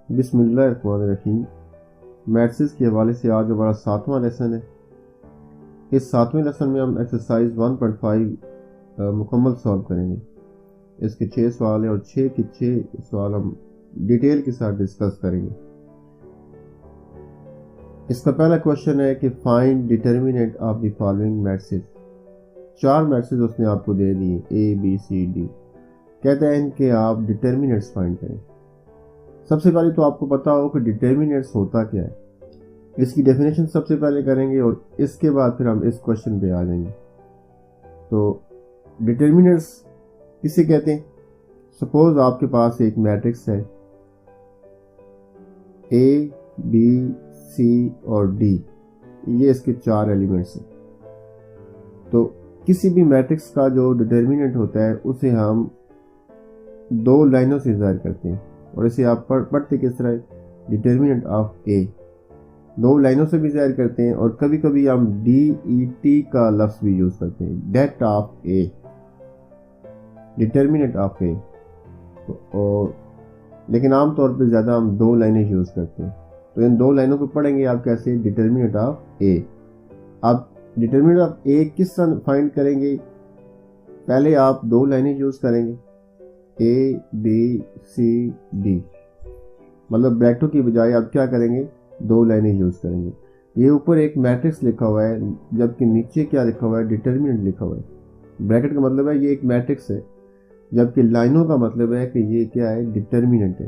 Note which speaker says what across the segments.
Speaker 1: बिस्मिल्लाहिर्रहमानिर्रहीम। मैथ्स के हवाले से आज हमारा 7वां लेसन है। इस 7वें लेसन में हम एक्सरसाइज 1.5 मुकम्मल सॉल्व करेंगे। इसके 6 सवाल हैं और 6 के 6 सवाल हम डिटेल के साथ डिस्कस करेंगे। इसका पहला क्वेश्चन है कि find determinant of the following matrices. 4 matrices उसने आपको दे दिए A B C D। कहते हैं इनके आप डिटर्मिनेंट्स फाइंड करें। सबसे पहले तो आपको पता हो कि डिटर्मिनेंट्स होता क्या है। इसकी डेफिनेशन सबसे पहले करेंगे और इसके बाद फिर हम इस क्वेश्चन पे आ जाएंगे। तो डिटर्मिनेंट्स किसे कहते हैं? सपोज आपके पास एक मैट्रिक्स है A B C और D, ये इसके 4 एलिमेंट्स हैं। तो किसी भी मैट्रिक्स का जो डिटर्मिनेंट होता है उसे हम 2 लाइनों से ज़ाहिर करते हैं और इसे आप पढ़ते किस तरह? डिटर्मिनेंट ऑफ A 2 लाइनों से भी ज़ाहिर करते हैं और कभी कभी हम DET का लफ्ज़ भी यूज़ करते हैं, det of A, determinant of A। और लेकिन आमतौर पर ज़्यादा हम 2 लाइनें यूज़ करते हैं। तो इन 2 लाइनों को पढ़ेंगे आप कैसे? Determinant of A। आप डिटर्मिनेंट ऑफ A किस तरह फाइंड करेंगे? पहले आप 2 लाइनें यूज़ करेंगे A B C D, मतलब ब्रैकेटों की बजाय आप क्या करेंगे? 2 लाइनें यूज़ करेंगे। ये ऊपर एक मैट्रिक्स लिखा हुआ है जबकि नीचे क्या लिखा हुआ है? डिटर्मिनेंट लिखा हुआ है। ब्रैकेट का मतलब है ये एक मैट्रिक्स है, जबकि लाइनों का मतलब है कि ये क्या है? डिटर्मिनेंट है।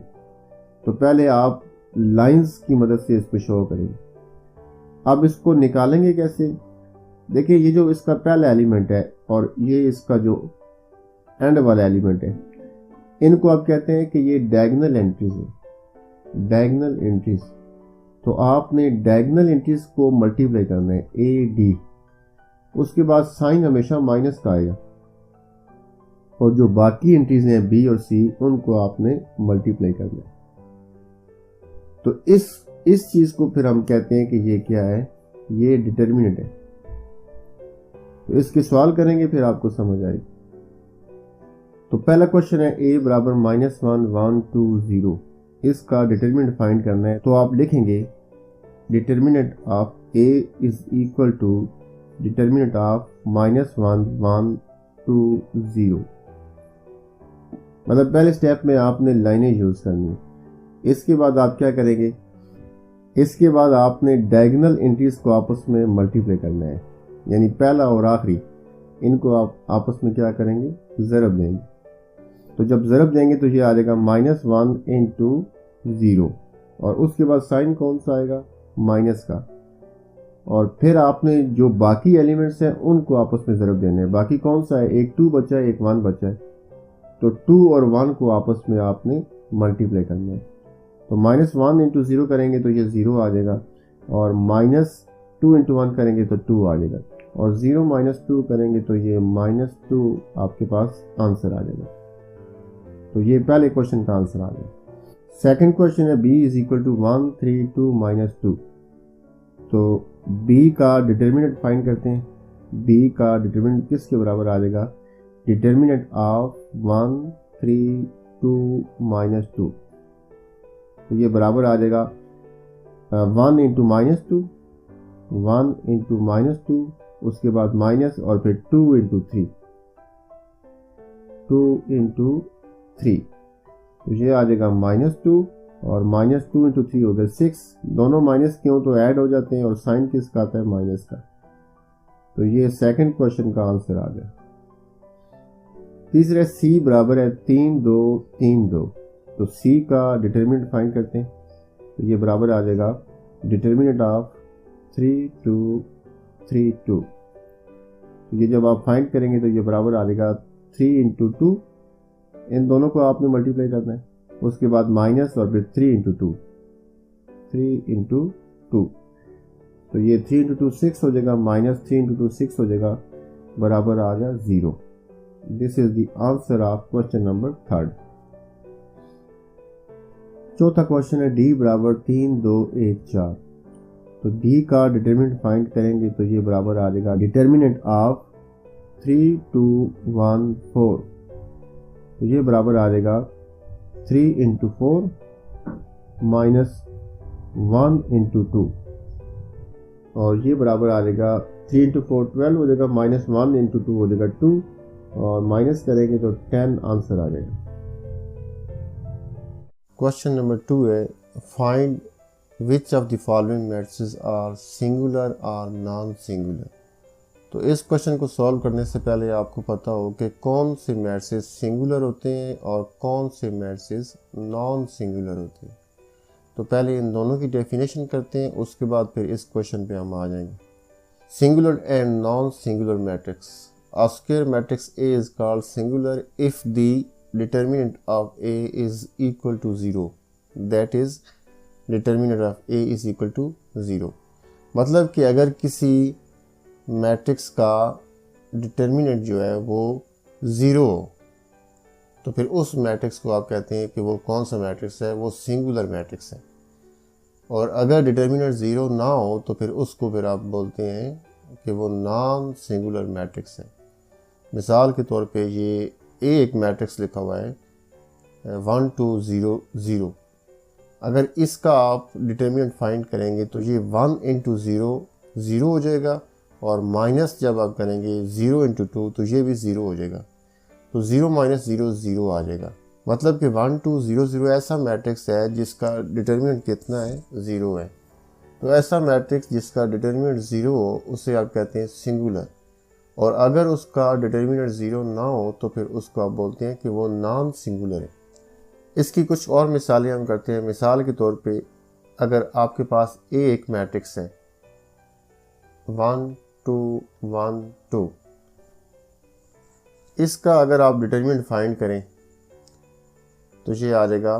Speaker 1: तो पहले आप लाइंस की मदद से इसको शो करेंगे। अब इसको निकालेंगे कैसे? देखिए, ये जो इसका पहला एलिमेंट है और ये इसका जो एंड वाला एलिमेंट है, इनको आप कहते हैं कि ये डायगोनल एंट्रीज है। डायगोनल एंट्रीज, तो आपने डायगोनल एंट्रीज को मल्टीप्लाई करना है AD। उसके बाद साइन हमेशा माइनस का आएगा और जो बाकी एंट्रीज हैं B और C, उनको आपने मल्टीप्लाई करना है। तो इस चीज को फिर हम कहते हैं कि ये क्या है? ये डिटर्मिनेंट है। तो इसके सवाल करेंगे फिर आपको समझ आएगी। तो पहला क्वेश्चन है A बराबर -1 1 2 0। इसका डिटर्मिनेंट फाइंड करना है। तो आप लिखेंगे determinant of A is equal to determinant of -1 1 2 0। मतलब पहले स्टेप में आपने लाइनें यूज करनी है। इसके बाद आप क्या करेंगे? इसके बाद आपने डायगोनल एंट्रीज को आपस में मल्टीप्लाई करना है, यानी पहला और आखिरी इनको आप आपस में क्या करेंगे? ज़रब देंगे। तो जब ज़रब देंगे तो ये आ जाएगा -1 इंटू 0 और उसके बाद साइन कौन सा आएगा? माइनस का। और फिर आपने जो बाकी एलिमेंट्स हैं उनको आपस में ज़रब देने हैं। बाकी कौन सा है? एक 2 बचा है, एक 1 बचा है। तो 2 और 1 को आपस में आपने मल्टीप्लाई करना है। तो -1 इंटू 0 करेंगे तो ये 0 आ जाएगा और -2 इंटू 1 करेंगे तो 2 आ जाएगा और 0 -2 करेंगे तो ये -2 आपके पास आंसर आ जाएगा। तो ये पहले क्वेश्चन का आंसर आ गया। सेकंड क्वेश्चन है B इज इक्वल टू 1 3 2 -2। तो B का डिटर्मिनेंट फाइंड करते हैं। B का डिटर्मिनेंट किसके बराबर आ जाएगा? Determinant of 1 3 2 -2। तो ये बराबर आ जाएगा 1 इंटू -2, 1 इंटू -2, उसके बाद माइनस और फिर 2 इंटू 3, 2 इंटू 3। तो ये आ जाएगा -2 और -2 इंटू 3 हो गया 6। दोनों माइनस क्यों? तो ऐड हो जाते हैं और साइन किसका आता है? माइनस का। तो ये सेकंड क्वेश्चन का आंसर आ गया। तीसरा C बराबर है 3 2 3 2। तो C का डिटर्मिनेंट फाइंड करते हैं। तो ये बराबर आ जाएगा डिटर्मिनेंट ऑफ 3 2 3 2। तो ये जब आप फाइंड करेंगे तो ये बराबर आ जाएगा 3 इंटू 2। इन दोनों को आपने मल्टीप्लाई करना है। उसके बाद माइनस और फिर 3 इंटू 2, 3 इंटू 2। तो ये 3 इंटू 2 6 हो जाएगा, -3 इंटू 2 6 हो जाएगा, बराबर आ गया 0। This is the answer of question number 3। चौथा क्वेश्चन है D बराबर 3 2 1 4। तो D का डिटर्मिनेंट फाइंड करेंगे तो ये बराबर आ जाएगा डिटर्मिनेंट ऑफ 3 2 1 4। तो ये बराबर आ जाएगा 3 इंटू 4 -1 × 2 और ये बराबर आ जाएगा 3 × 4 12 हो जाएगा, -1 × 2 हो जाएगा 2 और माइनस करेंगे तो 10 आंसर आ जाएगा। क्वेश्चन नंबर 2 है find which of the following matrices are singular और नॉन सिंगुलर। तो इस क्वेश्चन को सॉल्व करने से पहले आपको पता हो कि कौन से मैट्रिसेस सिंगुलर होते हैं और कौन से मैट्रिसेस नॉन सिंगुलर होते हैं। तो पहले इन दोनों की डेफिनेशन करते हैं, उसके बाद फिर इस क्वेश्चन पे हम आ जाएंगे। Singular and non singular matrix. A square matrix A is called singular if the determinant of A is equal to 0. That is, determinant of A is equal to 0. मतलब कि अगर किसी मैट्रिक्स का डिटर्मिनेंट जो है वो 0 हो तो फिर उस मैट्रिक्स को आप कहते हैं कि वो कौन सा मैट्रिक्स है, वो सिंगुलर मैट्रिक्स है। और अगर डिटर्मिनेंट 0 ना हो तो फिर उसको फिर आप बोलते हैं कि वो नॉन सिंगुलर मैट्रिक्स है। मिसाल के तौर पे ये एक मैट्रिक्स लिखा हुआ है 1 2 0 0। अगर इसका आप डिटर्मिनेंट फाइंड करेंगे तो ये 1 × 0 0 हो जाएगा और माइनस जब आप करेंगे 0 × 2 तो ये भी 0 हो जाएगा, तो 0 - 0 0 आ जाएगा। मतलब कि 1 2 0 0 ऐसा मैट्रिक्स है जिसका डिटर्मिनेंट कितना है, 0 है। तो ऐसा मैट्रिक्स जिसका डिटर्मिनेंट 0 हो उसे आप कहते हैं सिंगुलर। और अगर उसका डिटर्मिनेंट 0 ना हो तो फिर उसको आप बोलते हैं कि वो नॉन सिंगुलर है। इसकी कुछ और मिसालें हम करते हैं। मिसाल के तौर पे अगर आपके पास एक मैट्रिक्स है 1 2 1 2, इसका अगर आप डिटर्मिनेंट फाइंड करें तो ये आ जाएगा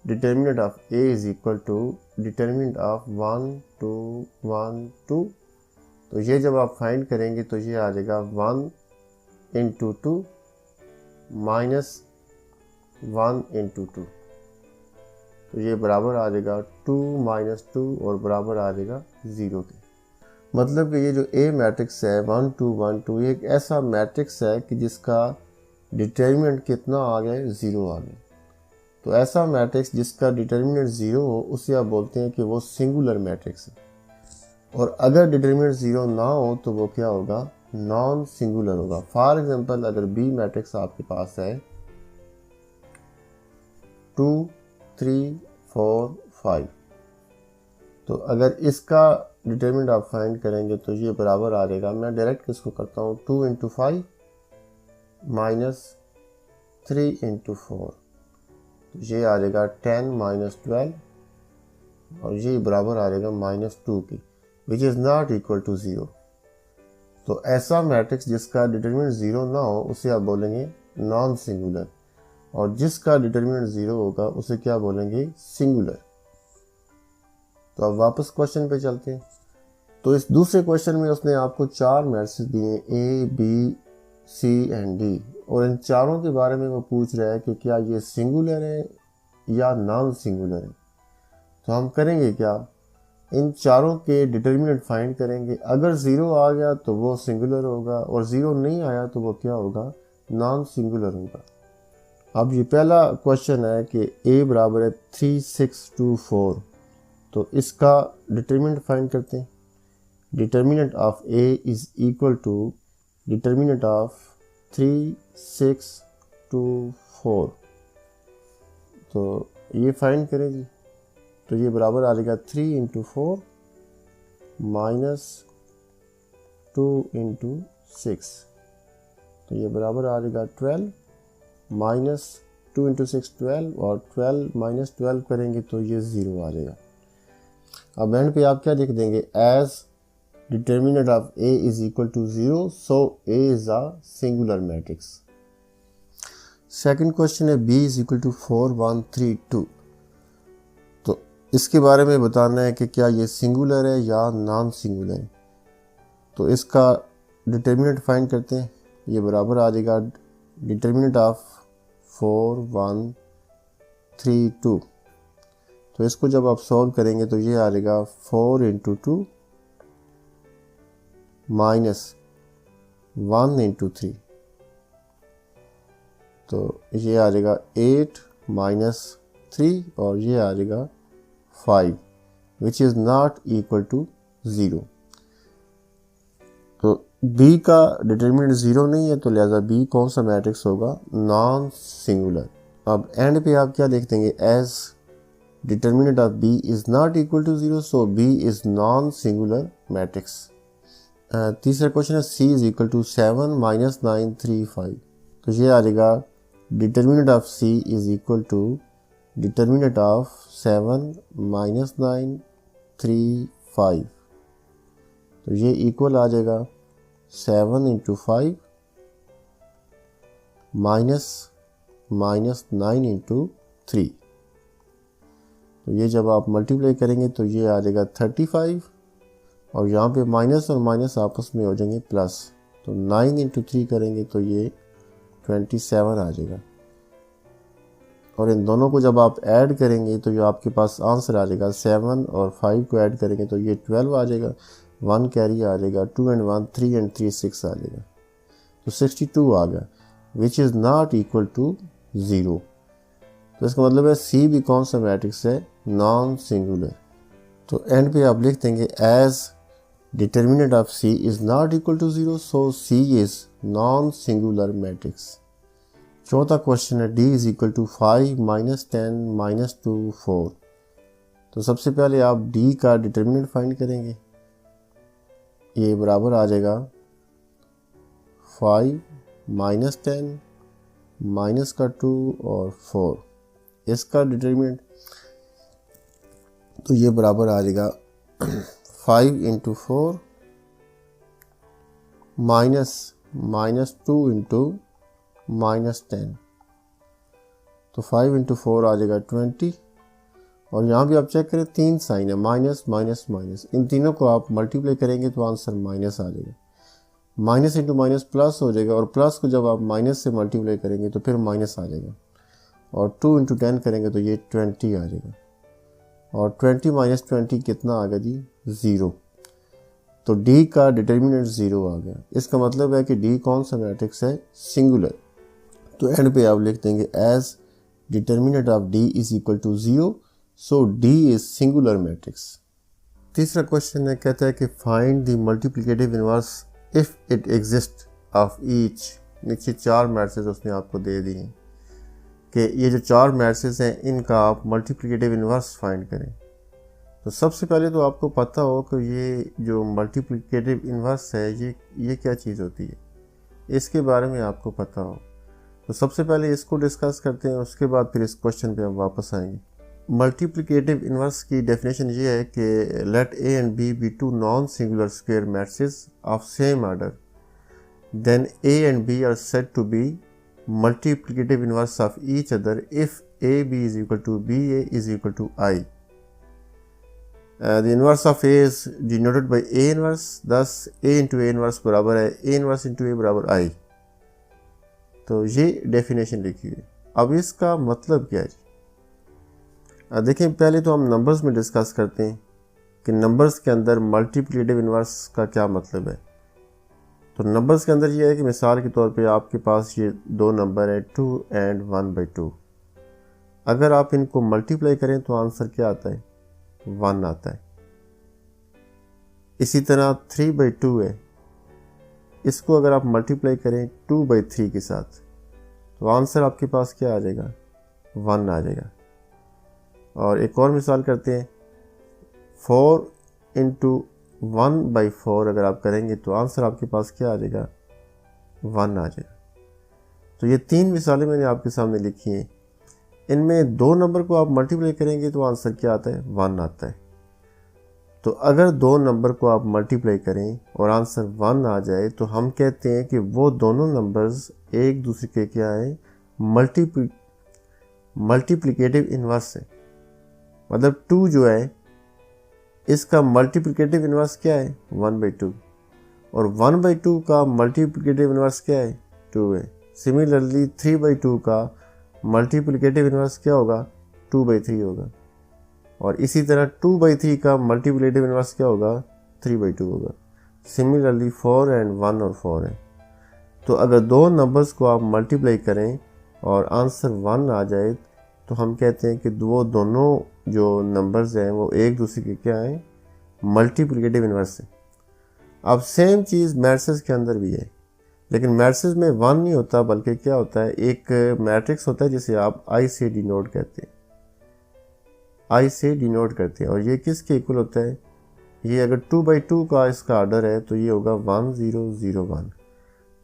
Speaker 1: determinant of A is equal to determinant of 1 2 1 2। तो ये जब आप फाइंड करेंगे तो ये आ जाएगा 1 × 2 माइनस 1 × 2। तो ये बराबर आ जाएगा 2 - 2 और बराबर आ जाएगा 0 के। मतलब कि ये जो A मैट्रिक्स है 1 2 1 2 ये एक ऐसा मैट्रिक्स है कि जिसका डिटर्मिनेंट कितना आ गया, 0 आ गया। तो ऐसा मैट्रिक्स जिसका डिटर्मिनेंट 0 हो उसे आप बोलते हैं कि वो सिंगुलर मैट्रिक्स है। और अगर डिटर्मिनेंट 0 ना हो तो वो क्या होगा, नॉन सिंगुलर होगा। फॉर एग्जांपल अगर B मैट्रिक्स आपके पास है 2 3 4 5, तो अगर इसका डिटर्मिनेंट आप फाइंड करेंगे तो ये बराबर आ जाएगा, मैं डायरेक्ट इसको करता हूँ 2 × 5 माइनस 3 × 4, तो ये आ जाएगा 10 - 12 और ये बराबर आ जाएगा -2 की, which is not equal to 0। तो ऐसा मैट्रिक्स जिसका डिटर्मिनेंट 0 ना हो उसे आप बोलेंगे नॉन सिंगुलर, और जिसका डिटर्मिनेंट 0 होगा उसे क्या बोलेंगे, सिंगुलर। तो अब वापस क्वेश्चन पे चलते हैं। तो इस दूसरे क्वेश्चन में उसने आपको 4 मैट्रिक्स दिए A B C and D, और इन चारों के बारे में वो पूछ रहा है कि क्या ये सिंगुलर है या नॉन सिंगुलर है। तो हम करेंगे क्या, इन चारों के डिटर्मिनेंट फाइंड करेंगे। अगर 0 आ गया तो वो सिंगुलर होगा और 0 नहीं आया तो वो क्या होगा, नॉन सिंगुलर होगा। अब ये पहला क्वेश्चन है कि A बराबर है 3 6 2 4, तो इसका डिटर्मिनेंट फाइंड करते हैं। Determinant of A is equal to determinant of 3 6 2 4, तो ये फाइंड करें जी। तो ये बराबर आ जाएगा 3 × 4 माइनस 2 × 6, तो ये बराबर आ जाएगा 12 माइनस 2 × 6 12, और 12 - 12 करेंगे तो ये 0 आ जाएगा। अब एंड पे आप क्या लिख देंगे, as determinant of A is equal to 0 so A is a singular matrix. Second question है B इज इक्वल टू 4 1 3 2, तो इसके बारे में बताना है कि क्या ये सिंगुलर है या नॉन सिंगुलर है। तो इसका डिटर्मिनेंट फाइंड करते हैं। ये बराबर आ जाएगा डिटर्मिनेंट ऑफ 4 1 3 2, तो इसको जब आप सॉल्व करेंगे तो ये आ जाएगा 4 × 2 माइनस 1 × 3, तो ये आ जाएगा 8 - 3 और ये आ जाएगा 5 which is not equal to 0। तो B का डिटर्मिनेंट 0 नहीं है, तो लिहाजा B कौन सा मैट्रिक्स होगा, नॉन सिंगुलर। अब एंड पे आप क्या लिख देंगे, as determinant of B is not equal to 0, so B is non singular matrix. तीसरा क्वेश्चन है C is equal to 7 minus 9 3 5। तो ये आ जाएगा determinant of C is equal to determinant of 7 minus 9 3 5। तो ये इक्वल आ जाएगा 7 इंटू 5 माइनस 9 इंटू 3। तो ये जब आप मल्टीप्लाई करेंगे तो ये आ जाएगा 35 और यहाँ पे माइनस और माइनस आपस में हो जाएंगे प्लस। तो 9 इंटू 3 करेंगे तो ये 27 आ जाएगा। और इन दोनों को जब आप ऐड करेंगे तो जो आपके पास आंसर आ जाएगा 7 और 5 को ऐड करेंगे तो ये 12 आ जाएगा। 1 कैरी आ जाएगा, 2 एंड 1 3 एंड 3 6 आ जाएगा। तो 62 आ गया which is not equal to 0। तो इसका मतलब है C भी कौन सा मैट्रिक्स है, नॉन सिंगुलर। तो एंड पे आप लिख देंगे as determinant of C is not equal to 0, so C is non singular matrix. चौथा क्वेश्चन है D is equal to 5 minus 10 minus 2 4। तो सबसे पहले आप D का डिटर्मिनेंट फाइंड करेंगे। ये बराबर आ जाएगा 5 माइनस 10 माइनस का 2 और 4, इसका डिटर्मिनेंट। तो ये बराबर आ जाएगा 5 इंटू 4 माइनस 2 इंटू माइनस 10। तो 5 इंटू 4 आ जाएगा 20। और यहाँ भी आप चेक करें 3 साइन है, माइनस माइनस माइनस, इन तीनों को आप मल्टीप्लाई करेंगे तो आंसर माइनस आ जाएगा। माइनस इंटू माइनस प्लस हो जाएगा और प्लस को जब आप माइनस से मल्टीप्लाई करेंगे तो फिर माइनस आ जाएगा। और 2 इंटू 10 करेंगे तो ये 20 आ जाएगा। और 20 माइनस 20 कितना आ गया जी, 0। तो D का डिटर्मिनेंट 0 आ गया। इसका मतलब है कि D कौन सा मैट्रिक्स है, सिंगुलर। तो एंड पे आप लिख देंगे as determinant of D is equal to 0, so D is singular matrix. तीसरा क्वेश्चन है, कहता है कि find the multiplicative inverse if it exist of each. नीचे 4 मैट्रिसेस उसने आपको दे दी हैं कि ये जो 4 मैट्रिसेस हैं इनका आप मल्टीप्लिकेटिव इनवर्स फाइंड करें। तो सबसे पहले तो आपको पता हो कि ये जो मल्टीप्लिकेटिव इनवर्स है ये क्या चीज़ होती है, इसके बारे में आपको पता हो। तो सबसे पहले इसको डिस्कस करते हैं, उसके बाद फिर इस क्वेश्चन पे हम वापस आएंगे। मल्टीप्लिकेटिव इनवर्स की डेफिनेशन ये है कि let A and B be 2 non singular square matrices of same order, then A and B are said to be multiplicative inverse of each other if AB is equal to BA is equal to I. The inverse of A is denoted by A inverse, thus A into A inverse बराबर है A inverse into A बराबर I। तो ये definition लिखी है। अब इसका मतलब क्या है, देखें पहले तो हम नंबर्स में डिस्कस करते हैं कि नंबर्स के अंदर मल्टीप्लिकेटिव इनवर्स का क्या मतलब है। तो नंबर्स के अंदर ये है कि मिसाल के तौर पे आपके पास ये 2 नंबर है 2 एंड 1/2। अगर आप इनको मल्टीप्लाई करें तो आंसर क्या आता है, 1 आता है। इसी तरह 3/2 है, इसको अगर आप मल्टीप्लाई करें 2/3 के साथ तो आंसर आपके पास क्या आ जाएगा, 1 आ जाएगा। और एक और मिसाल करते हैं, 4 इंटू 1/4 अगर आप करेंगे तो आंसर आपके पास क्या आ जाएगा, 1 आ जाएगा। तो ये 3 मिसालें मैंने आपके सामने लिखी हैं। इनमें 2 नंबर को आप मल्टीप्लाई करेंगे तो आंसर क्या आता है, 1 आता है। तो अगर 2 नंबर को आप मल्टीप्लाई करें और आंसर 1 आ जाए तो हम कहते हैं कि वो दोनों नंबर्स एक दूसरे के क्या है, मल्टीप्लिकेटिव इनवर्स है। मतलब 2 जो है इसका मल्टीप्लिकेटिव इनवर्स क्या है, 1/2, और 1/2 का मल्टीप्लिकेटिव इनवर्स क्या है, 2 है। सिमिलरली 3/2 का मल्टीप्लिकेटिव इनवर्स क्या होगा, 2/3 होगा। और इसी तरह 2/3 का मल्टीप्लिकेटिव इनवर्स क्या होगा, 3/2 होगा। सिमिलरली 4 एंड 1 और 4 है। तो अगर 2 नंबर्स को आप मल्टीप्लाई करें और आंसर 1 आ जाए तो हम कहते हैं कि वो दोनों जो नंबर्स हैं वो एक दूसरे के क्या हैं, मल्टीप्लिकेटिव इन्वर्स है। अब सेम चीज़ मैट्रिक्स के अंदर भी है, लेकिन मैट्रिक्स में 1 नहीं होता, बल्कि क्या होता है, एक मैट्रिक्स होता है जिसे आप आई से डिनोट करते हैं, आई से डिनोट करते हैं। और ये किसके इक्वल होता है, ये अगर 2/2 का इसका ऑर्डर है तो ये होगा 1 0 0 1।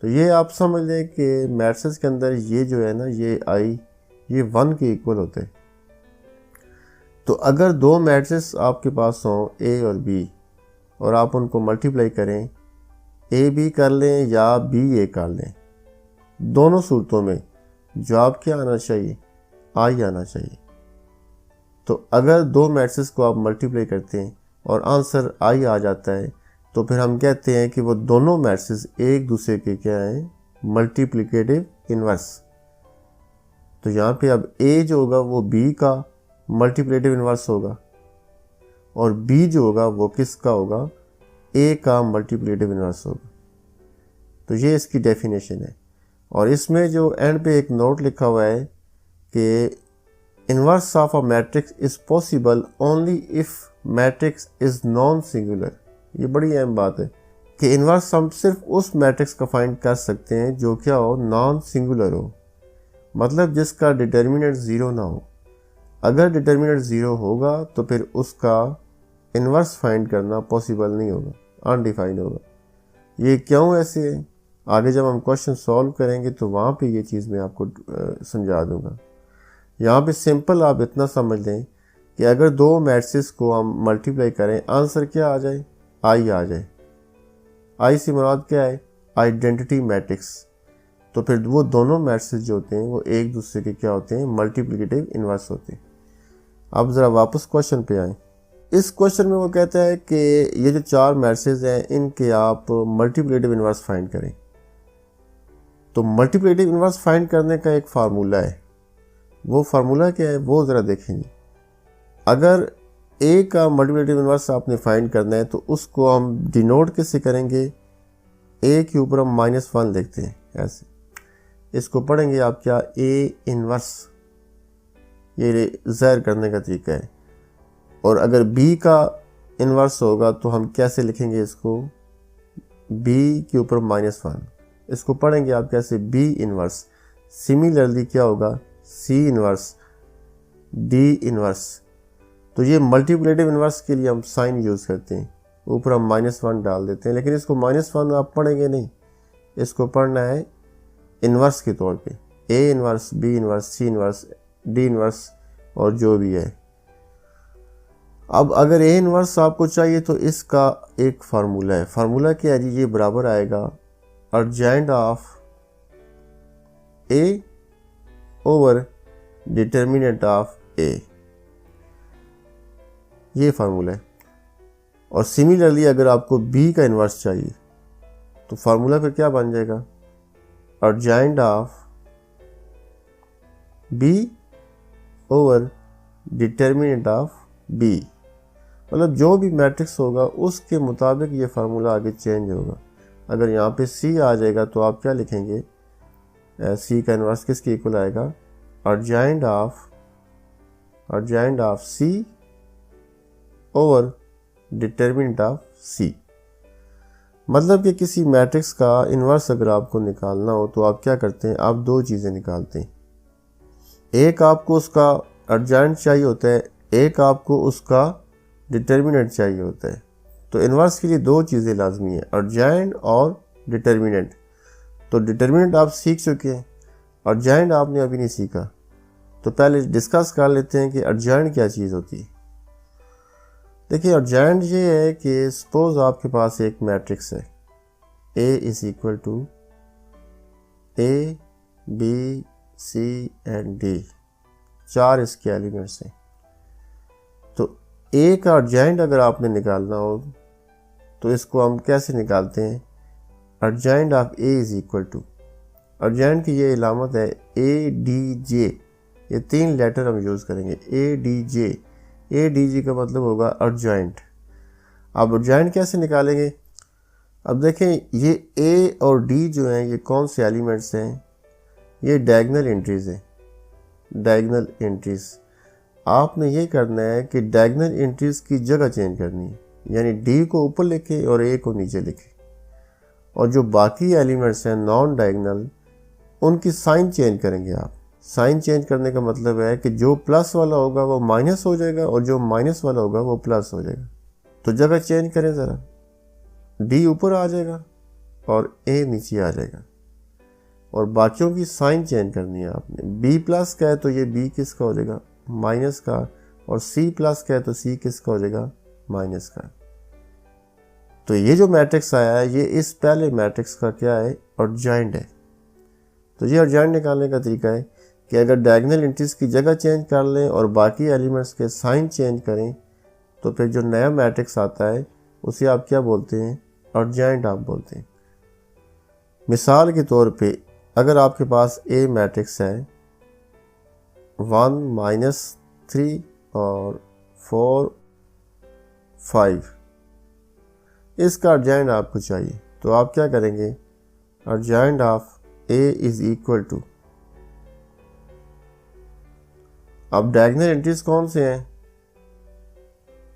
Speaker 1: तो ये आप समझ लें कि मैट्रिक्स के अंदर ये जो है ना, ये आई ये 1 के इक्वल होते हैं। तो अगर दो मैट्रिक्स आपके पास हों ए और बी, और आप उनको मल्टीप्लाई करें, ए बी कर लें या बी ए कर लें, दोनों सूरतों में जवाब क्या आना चाहिए, आई आना चाहिए। तो अगर दो मैट्रिक्स को आप मल्टीप्लाई करते हैं और आंसर आई आ जाता है, तो फिर हम कहते हैं कि वो दोनों मैट्रिक्स एक दूसरे के क्या हैं, मल्टीप्लिकेटिव इन्वर्स। तो यहाँ पे अब ए जो होगा वो बी का मल्टीप्लिकेटिव इन्वर्स होगा, और बी जो होगा वो किसका होगा, ए का मल्टीप्लिकेटिव इन्वर्स होगा। तो ये इसकी डेफिनेशन है। और इसमें जो एंड पे एक नोट लिखा हुआ है कि inverse of a matrix is possible only if matrix is non singular. ये बड़ी अहम बात है कि इन्वर्स हम सिर्फ उस मैट्रिक्स का फाइंड कर सकते हैं जो क्या हो, नॉन सिंगुलर हो, मतलब जिसका डिटर्मिनेंट 0 ना हो। अगर डिटर्मिनेंट 0 होगा तो फिर उसका इन्वर्स फाइंड करना पॉसिबल नहीं होगा, अनडिफाइंड होगा। ये क्यों ऐसे है, आगे जब हम क्वेश्चन सॉल्व करेंगे तो वहाँ पे ये चीज़ मैं आपको समझा दूंगा। यहाँ पे सिंपल आप इतना समझ लें कि अगर दो मैट्रिक्स को हम मल्टीप्लाई करें, आंसर क्या आ जाए, आई आ जाए। आई से मुराद क्या है, आइडेंटिटी मैट्रिक्स। तो फिर वो दोनों मैट्रिक्स जो होते हैं वो एक दूसरे के क्या होते हैं, मल्टीप्लिकेटिव इन्वर्स होते हैं। अब ज़रा वापस क्वेश्चन पे आएँ। इस क्वेश्चन में वो कहता है कि ये जो चार मैट्रिक्स हैं इनके आप मल्टीप्लिकेटिव इन्वर्स फाइंड करें। तो मल्टीप्लिकेटिव इन्वर्स फाइंड करने का एक फार्मूला है, वो फार्मूला क्या है वो ज़रा देखेंगे। अगर ए का मल्टीप्लिकेटिव इन्वर्स आपने फाइंड करना है तो उसको हम डिनोट कैसे करेंगे, ए के ऊपर हम -1 लिखते हैं ऐसे, इसको पढ़ेंगे आप क्या, ए इन्वर्स, ये ज़ाहिर करने का तरीका है। और अगर बी का इन्वर्स होगा तो हम कैसे लिखेंगे इसको, बी के ऊपर -1, इसको पढ़ेंगे आप कैसे, बी इन्वर्स। सिमिलरली क्या होगा, सी इन्वर्स, डी इन्वर्स। तो ये मल्टीप्लिकेटिव इन्वर्स के लिए हम साइन यूज़ करते हैं, ऊपर हम -1 डाल देते हैं, लेकिन इसको -1 आप पढ़ेंगे नहीं, इसको पढ़ना है इन्वर्स के तौर पे, A inverse, B inverse, C inverse, D inverse और जो भी है। अब अगर ए इन्वर्स आपको चाहिए तो इसका एक फार्मूला है, फार्मूला क्या है जी, ये बराबर आएगा adjoint of A over determinant of A, ये फार्मूला है। और सिमिलरली अगर आपको बी का इन्वर्स चाहिए तो फार्मूला फिर क्या बन जाएगा, adjoint of B over determinant of B. मतलब जो भी मैट्रिक्स होगा उसके मुताबिक ये फार्मूला आगे चेंज होगा। अगर यहाँ पे सी आ जाएगा तो आप क्या लिखेंगे, सी का इन्वर्स किसके इक्वल आएगा, adjoint of C over determinant of C. मतलब कि किसी मैट्रिक्स का इन्वर्स अगर आपको निकालना हो तो आप क्या करते हैं, आप दो चीज़ें निकालते हैं। एक आपको उसका अर्जेंट चाहिए होता है, एक आपको उसका डिटर्मिनेंट चाहिए होता है। तो इन्वर्स के लिए दो चीज़ें लाजमी है, अर्जेंट और डिटर्मिनेंट। तो डिटर्मिनेंट आप सीख चुके हैं, अर्जेंट आपने अभी नहीं सीखा, तो पहले डिस्कस कर लेते हैं कि अर्जेंट क्या चीज़ होती है। देखिए अर्जेंट ये है कि सपोज आपके पास एक मैट्रिक्स है, A is equal to A B C and D, चार इसके एलिमेंट्स हैं। तो ए का अर्जेंट अगर आपने निकालना हो तो इसको हम कैसे निकालते हैं, adjoint of A is equal to, adjoint की ये इलामत है ए डी जे, ये तीन लेटर हम यूज़ करेंगे, A D J. A D G का मतलब होगा अर्जेंट। अब अर्जेंट कैसे निकालेंगे, अब देखें ये ए और डी जो हैं ये कौन से एलिमेंट्स हैं, ये डायगोनल एंट्रीज हैं। Diagonal entries. आपने ये करना है कि डायगोनल एंट्रीज की जगह चेंज करनी है, यानी डी को ऊपर लिखे और ए को नीचे लिखे, और जो बाकी एलिमेंट्स हैं नॉन डायगोनल उनकी साइन चेंज करेंगे आप। साइन चेंज करने का मतलब है कि जो प्लस वाला होगा वो माइनस हो जाएगा और जो माइनस वाला होगा वो प्लस हो जाएगा। तो जगह चेंज करें ज़रा, डी ऊपर आ जाएगा और ए नीचे आ जाएगा, और बाकियों की साइन चेंज करनी है आपने। बी प्लस का है तो ये बी किसका हो जाएगा, माइनस का, और सी प्लस का है तो सी किसका हो जाएगा, माइनस का। तो ये जो मैट्रिक्स आया है ये इस पहले मैट्रिक्स का क्या है, एडजॉइंट है। तो ये एडजॉइंट निकालने का तरीका है कि अगर डायगोनल एंट्रीज की जगह चेंज कर लें और बाकी एलिमेंट्स के साइन चेंज करें तो फिर जो नया मैट्रिक्स आता है उसे आप क्या बोलते हैं, एडजॉइंट आप बोलते हैं। मिसाल के तौर पे अगर आपके पास ए मैट्रिक्स है 1 -3 और 4 5, इसका एडजॉइंट आपको चाहिए तो आप क्या करेंगे, adjoint of A is equal to, अब डायगोनल एंट्रीज कौन से हैं,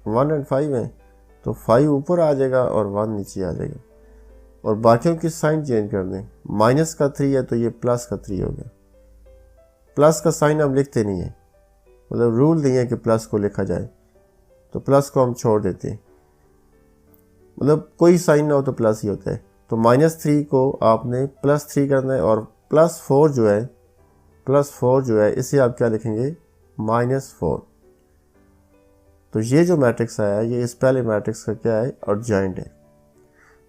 Speaker 1: 1 और 5 हैं, तो 5 ऊपर आ जाएगा और 1 नीचे आ जाएगा, और बाकियों की साइन चेंज कर दें। माइनस का 3 है तो ये प्लस का 3 हो गया। प्लस का साइन हम लिखते नहीं है, मतलब रूल नहीं है कि प्लस को लिखा जाए, तो प्लस को हम छोड़ देते हैं, मतलब कोई साइन ना हो तो प्लस ही होता है। तो -3 को आपने +3 करना है, और +4 जो है इसे आप क्या लिखेंगे, -4। तो ये जो मैट्रिक्स आया है ये इस पहले मैट्रिक्स का क्या है, एडजॉइंट है।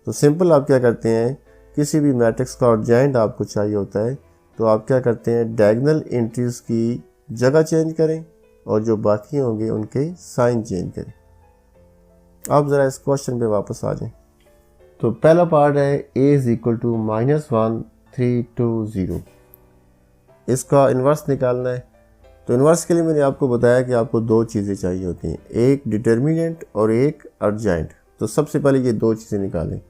Speaker 1: तो सिंपल आप क्या करते हैं, किसी भी मैट्रिक्स का एडजॉइंट आपको चाहिए होता है तो आप क्या करते हैं, डायगोनल एंट्रीज की जगह चेंज करें और जो बाकी होंगे उनके साइन चेंज करें। आप ज़रा इस क्वेश्चन पे वापस आ जाएं। तो पहला पार्ट है a इज इक्वल टू -1 3 2 0, इसका इन्वर्स निकालना है। तो इन्वर्स के लिए मैंने आपको बताया कि आपको दो चीज़ें चाहिए होती हैं, एक डिटर्मिनेंट और एक एडजॉइंट। तो सबसे पहले ये दो चीज़ें निकालें।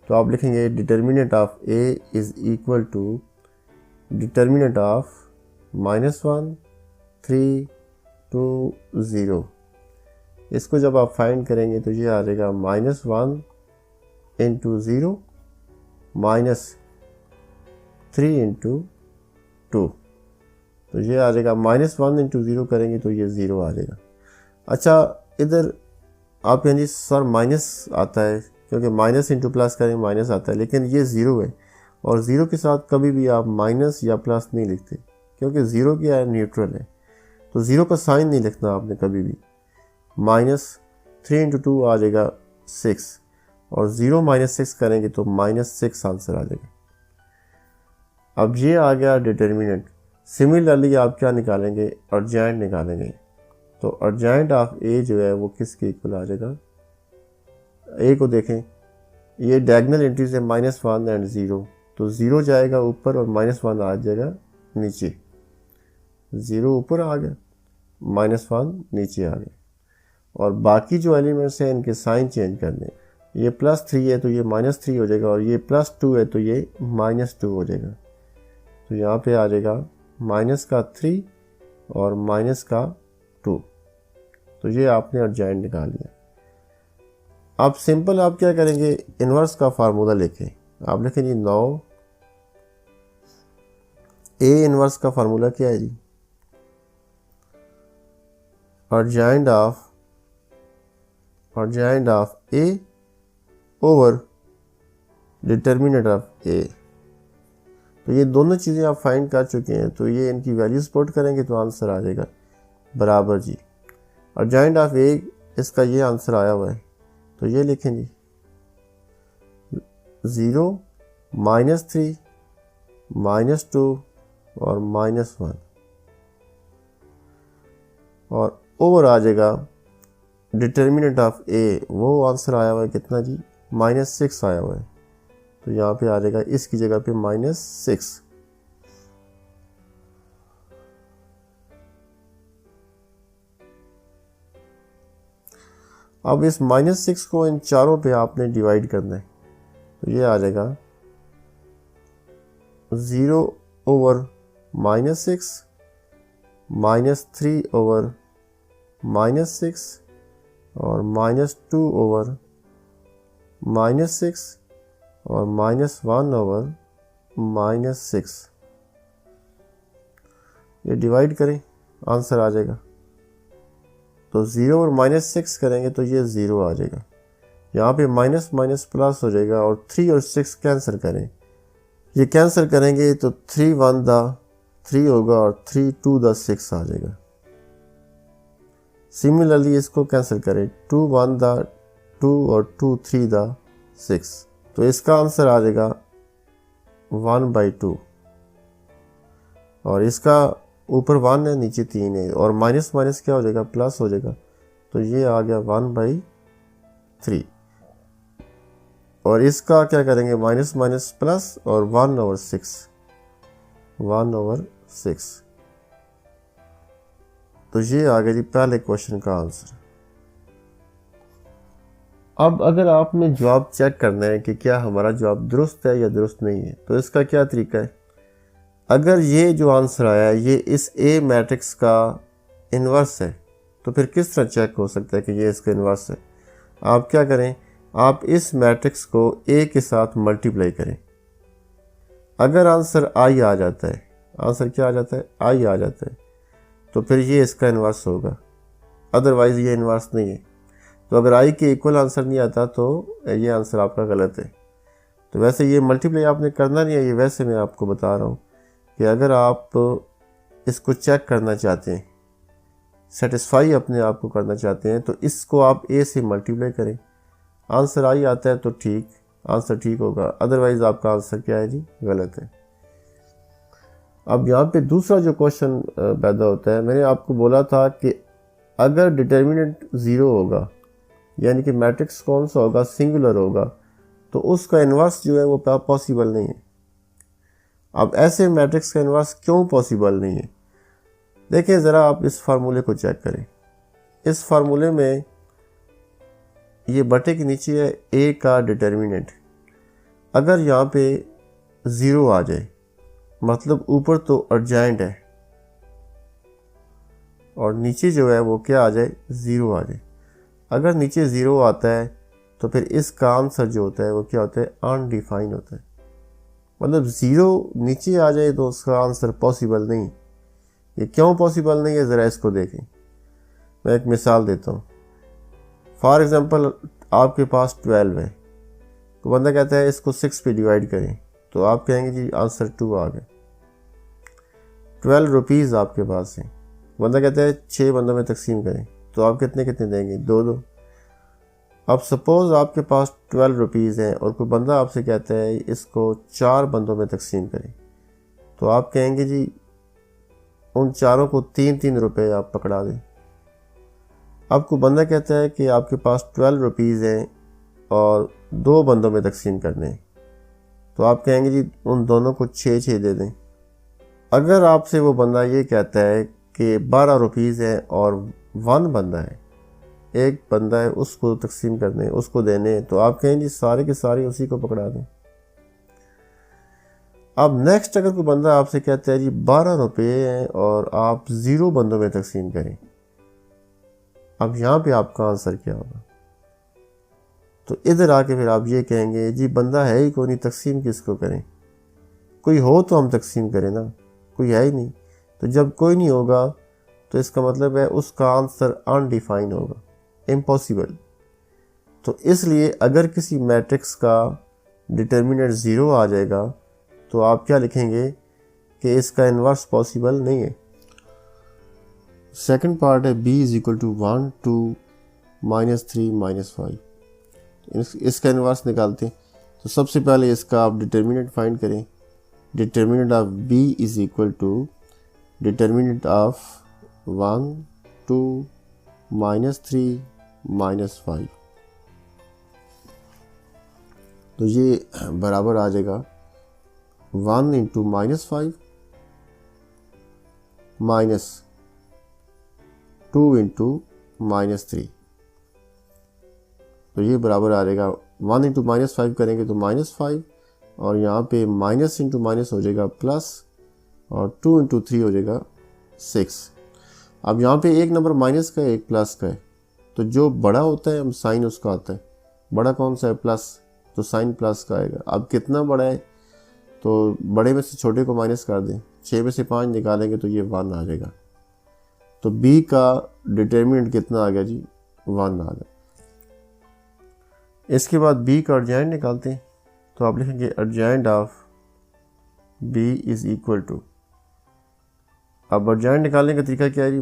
Speaker 1: तो आप लिखेंगे determinant of a is equal to determinant of -1 3 2 0। इसको जब आप फाइंड करेंगे तो ये आ जाएगा -1 इंटू 0 -3 इंटू 2, तो ये आ जाएगा -1 इंटू 0 करेंगे तो ये 0 आ जाएगा। अच्छा, इधर आप कहेंगे सर माइनस आता है, क्योंकि माइनस इंटू प्लस करेंगे माइनस आता है, लेकिन ये 0 है और 0 के साथ कभी भी आप माइनस या प्लस नहीं लिखते, क्योंकि 0 क्या है, न्यूट्रल है। तो 0 का साइन नहीं लिखना आपने कभी भी। -3 इंटू 2 आ जाएगा 6, और 0 -6 करेंगे तो -6 आंसर आ जाएगा। अब ये आ गया डिटर्मिनेंट। सिमिलरली आप क्या निकालेंगे, एडजॉइंट निकालेंगे। तो एडजॉइंट ऑफ ए जो है वो किसके इक्वल आ जाएगा, ए को देखें, ये डायगोनल एंट्रीज है -1 एंड 0, तो 0 जाएगा ऊपर और -1 आ जाएगा नीचे। 0 ऊपर आ गया, -1 नीचे आ गया, और बाकी जो एलिमेंट्स हैं इनके साइन चेंज कर दें। ये +3 है तो ये -3 हो जाएगा, और ये +2 है तो ये -2 हो जाएगा। तो यहाँ पे आ जाएगा -3 और -2। तो ये आपने एडजॉइंट निकाल लिया। अब सिंपल आप क्या करेंगे, इन्वर्स का फार्मूला लिखें। आप लिखें जी 9, ए इन्वर्स का फार्मूला क्या है जी, adjoint of A over determinant of A. तो ये दोनों चीज़ें आप फाइंड कर चुके हैं, तो ये इनकी वैल्यूज पुट करेंगे तो आंसर आ जाएगा बराबर जी एडजॉइंट ऑफ ए, इसका ये आंसर आया हुआ है। तो ये लिखें जी 0 -3 -2 और -1, और ओवर आ जाएगा डिटर्मिनेंट ऑफ ए, वो आंसर आया हुआ है कितना जी, -6 आया हुआ है। तो यहाँ पे आ जाएगा इसकी जगह पे -6। अब इस -6 को इन चारों पे आपने डिवाइड करना है, तो ये आ जाएगा 0 ओवर -6 -3/-6 और -2/-6 और -1/-6। ये डिवाइड करें, आंसर आ जाएगा। तो 0 और -6 करेंगे तो ये 0 आ जाएगा। यहाँ पे माइनस माइनस प्लस हो जाएगा और 3 और 6 कैंसिल करें। ये कैंसिल करेंगे तो 3 1 3 होगा और 3 2 6 आ जाएगा। सिमिलरली इसको कैंसिल करें, 2 1 2 और 2 3 6। तो इसका आंसर आ जाएगा 1/2 और इसका ऊपर 1 है नीचे 3 है और माइनस माइनस क्या हो जाएगा, प्लस हो जाएगा। तो ये आ गया 1/3 और इसका क्या करेंगे, माइनस माइनस प्लस और 1/6। तो ये आ गया जी पहले क्वेश्चन का आंसर। अब अगर आपने जवाब चेक करना है कि क्या हमारा जवाब दुरुस्त है या दुरुस्त नहीं है, तो इसका क्या तरीका है। अगर ये जो आंसर आया है ये इस ए मैट्रिक्स का इन्वर्स है, तो फिर किस तरह चेक हो सकता है कि ये इसका इन्वर्स है। आप क्या करें, आप इस मैट्रिक्स को ए के साथ मल्टीप्लाई करें। अगर आंसर आई आ जाता है, आंसर क्या आ जाता है, आई आ जाता है, तो फिर ये इसका इन्वर्स होगा, अदरवाइज़ ये इन्वर्स नहीं है। तो अगर आई के इक्वल आंसर नहीं आता तो ये आंसर आपका गलत है। तो वैसे ये मल्टीप्लाई आपने करना नहीं है, ये वैसे मैं आपको बता रहा हूँ कि अगर आप इसको चेक करना चाहते हैं, सेटिस्फाई अपने आप को करना चाहते हैं, तो इसको आप ए से मल्टीप्लाई करें। आंसर आई आता है तो ठीक, आंसर ठीक होगा, अदरवाइज़ आपका आंसर क्या है जी, गलत है। अब यहाँ पे दूसरा जो क्वेश्चन पैदा होता है, मैंने आपको बोला था कि अगर डिटर्मिनेंट 0 होगा, यानी कि मैट्रिक्स कौन सा होगा, सिंगुलर होगा, तो उसका इन्वर्स जो है वो पॉसिबल नहीं है। अब ऐसे मैट्रिक्स का इन्वर्स क्यों पॉसिबल नहीं है, देखें ज़रा आप इस फार्मूले को चेक करें। इस फार्मूले में ये बटे के नीचे है ए का डिटर्मिनेंट। अगर यहाँ पे 0 आ जाए, मतलब ऊपर तो एडजॉइंट है और नीचे जो है वो क्या आ जाए, 0 आ जाए। अगर नीचे 0 आता है तो फिर इसका आंसर जो होता है वो क्या होता है, अनडिफाइन होता है। मतलब 0 नीचे आ जाए तो उसका आंसर पॉसिबल नहीं। ये क्यों पॉसिबल नहीं है, ज़रा इसको देखें। मैं एक मिसाल देता हूँ। फॉर एग्ज़ाम्पल आपके पास 12 है, तो बंदा कहता है इसको 6 पे डिवाइड करें, तो आप कहेंगे जी आंसर 2 आ गया। 12 रुपीज़ आपके पास है, बंदा कहता है 6 बंदों में तकसीम करें, तो आप कितने कितने देंगे, 2। अब सपोज़ आपके पास 12 रुपीज़ हैं और कोई बंदा आपसे कहता है इसको 4 बंदों में तकसीम करें, तो आप कहेंगे जी उन चारों को 3-3 रुपये आप पकड़ा दें। अब कोई बंदा कहता है कि आपके पास 12 रुपीज़ हैं और 2 बंदों में तकसीम करने हैं, तो आप कहेंगे जी उन दोनों को 6-6 दे दें। अगर आपसे वो बंदा ये कहता है कि 12 रुपीज़ है और 1 बंदा है, एक बंदा है, उसको तकसीम करने, उसको देने, तो आप कहें जी सारे के सारे उसी को पकड़ा दें। अब नेक्स्ट अगर कोई बंदा आपसे कहता है जी 12 रुपये हैं और आप 0 बंदों में तकसीम करें, अब यहाँ पे आपका आंसर क्या होगा। तो इधर आके फिर आप ये कहेंगे जी बंदा है ही कोई नहीं, तकसीम किसको करें, कोई हो तो हम तकसीम करें ना, कोई है ही नहीं। तो जब कोई नहीं होगा तो इसका मतलब है उसका आंसर अनडिफाइन होगा, इम्पॉसिबल। तो इसलिए अगर किसी मैट्रिक्स का डिटर्मिनेंट 0 आ जाएगा तो आप क्या लिखेंगे कि इसका इन्वर्स पॉसिबल नहीं है। सेकंड पार्ट है b = 1 2 -3 -5। इसका इन्वर्स निकालते हैं। तो सबसे पहले इसका आप डिटर्मिनेंट फाइंड करें। Determinant of b = determinant of 1 2 -3 -5। तो ये बराबर आ जाएगा 1 × -5 माइनस 2 × -3। तो ये बराबर आ जाएगा 1 × -5 करेंगे तो -5 और यहाँ पे माइनस इंटू माइनस हो जाएगा प्लस और 2 × 3 हो जाएगा 6। अब यहाँ पे एक नंबर माइनस का है, एक प्लस का है, तो जो बड़ा होता है हम साइन उसका आता है। बड़ा कौन सा है? प्लस, तो साइन प्लस का आएगा। अब कितना बड़ा है, तो बड़े में से छोटे को माइनस कर दें, 6 में से 5 निकालेंगे तो ये 1 आ जाएगा। तो बी का डिटर्मिनेंट कितना आ गया जी? 1 आ गया। इसके बाद बी का अर्जेंट निकालते हैं, तो आप लिखेंगे adjoint of B is equal to, अब अर्जेंट निकालने का तरीका क्या है जी?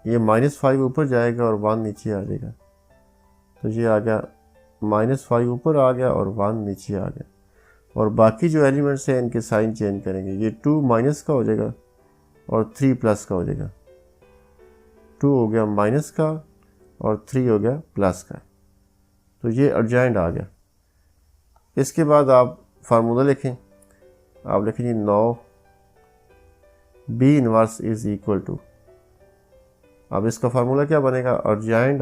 Speaker 1: ये -5 ऊपर जाएगा और 1 नीचे आ जाएगा, तो ये आ गया -5 ऊपर आ गया और 1 नीचे आ गया। और बाकी जो एलिमेंट्स हैं इनके साइन चेंज करेंगे, ये 2 माइनस का हो जाएगा और 3 प्लस का हो जाएगा। 2 हो गया माइनस का और 3 हो गया प्लस का, तो ये अर्जेंट आ गया। इसके बाद आप फार्मूला लिखें, आप लिखें जी 9 B inverse is equal to, अब इसका फार्मूला क्या बनेगा? Adjoint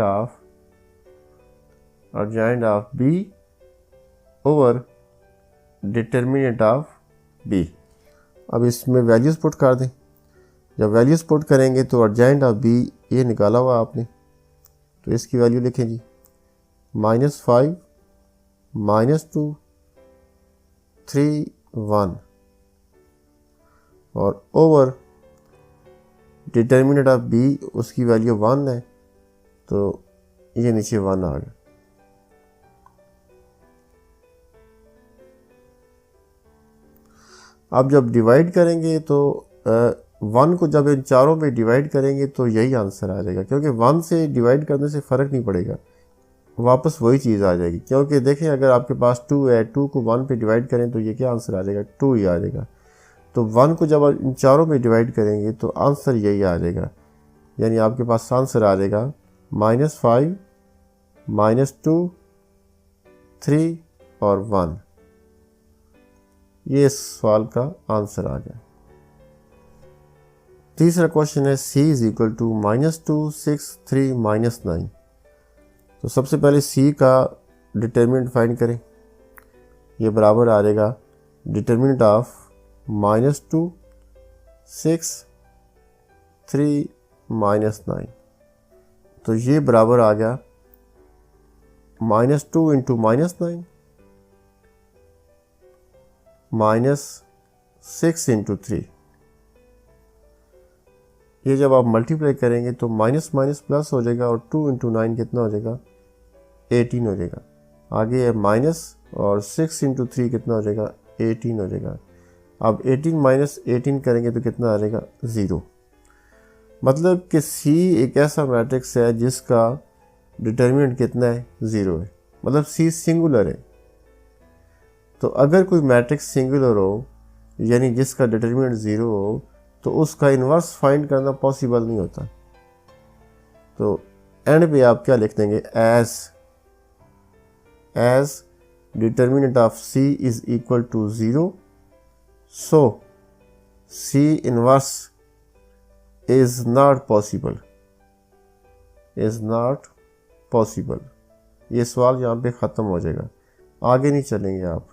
Speaker 1: of B over determinant of B. अब इसमें वैल्यूज पुट कर दें। जब वैल्यूज पुट करेंगे तो अर्जेंट ऑफ बी ये निकाला हुआ आपने, तो इसकी वैल्यू लिखें जी -5 -2 3 1 और ओवर डिटर्मिनेंट ऑफ बी, उसकी वैल्यू 1 है, तो ये नीचे 1 आ गया। अब जब डिवाइड करेंगे तो 1 को जब इन चारों में डिवाइड करेंगे तो यही आंसर आ जाएगा, क्योंकि 1 से डिवाइड करने से फ़र्क नहीं पड़ेगा, वापस वही चीज़ आ जाएगी। क्योंकि देखें अगर आपके पास 2 है, 2 को 1 पे डिवाइड करें तो ये क्या आंसर आ जाएगा? 2 ही आ जाएगा। तो 1 को जब इन चारों में डिवाइड करेंगे तो आंसर यही आ जाएगा, यानी आपके पास आंसर आ जाएगा -5 -2 3 और 1। ये इस सवाल का आंसर आ गया। तीसरा क्वेश्चन है c इज इक्वल टू -2 6 3 -9। तो सबसे पहले c का डिटर्मिनेंट फाइंड करें, ये बराबर आ जाएगा डिटर्मिनेंट ऑफ -2 6 3 -9, तो ये बराबर आ गया -2 इंटू -9 -6 इंटू 3। ये जब आप मल्टीप्लाई करेंगे तो माइनस माइनस प्लस हो जाएगा और 2 इंटू 9 कितना हो जाएगा? 18 हो जाएगा। आगे है माइनस और 6 इंटू 3 कितना हो जाएगा? 18 हो जाएगा। अब 18 माइनस 18 करेंगे तो कितना आ जाएगा? 0। मतलब कि C एक ऐसा मैट्रिक्स है जिसका डिटर्मिनेंट कितना है? 0 है, मतलब C सिंगुलर है। तो अगर कोई मैट्रिक्स सिंगुलर हो यानी जिसका डिटर्मिनेंट 0 हो तो उसका इन्वर्स फाइंड करना पॉसिबल नहीं होता। तो एंड पे आप क्या लिख देंगे? As determinant of C is equal to 0, so C inverse is not possible, is not possible. ये सवाल यहाँ पे ख़त्म हो जाएगा, आगे नहीं चलेंगे आप।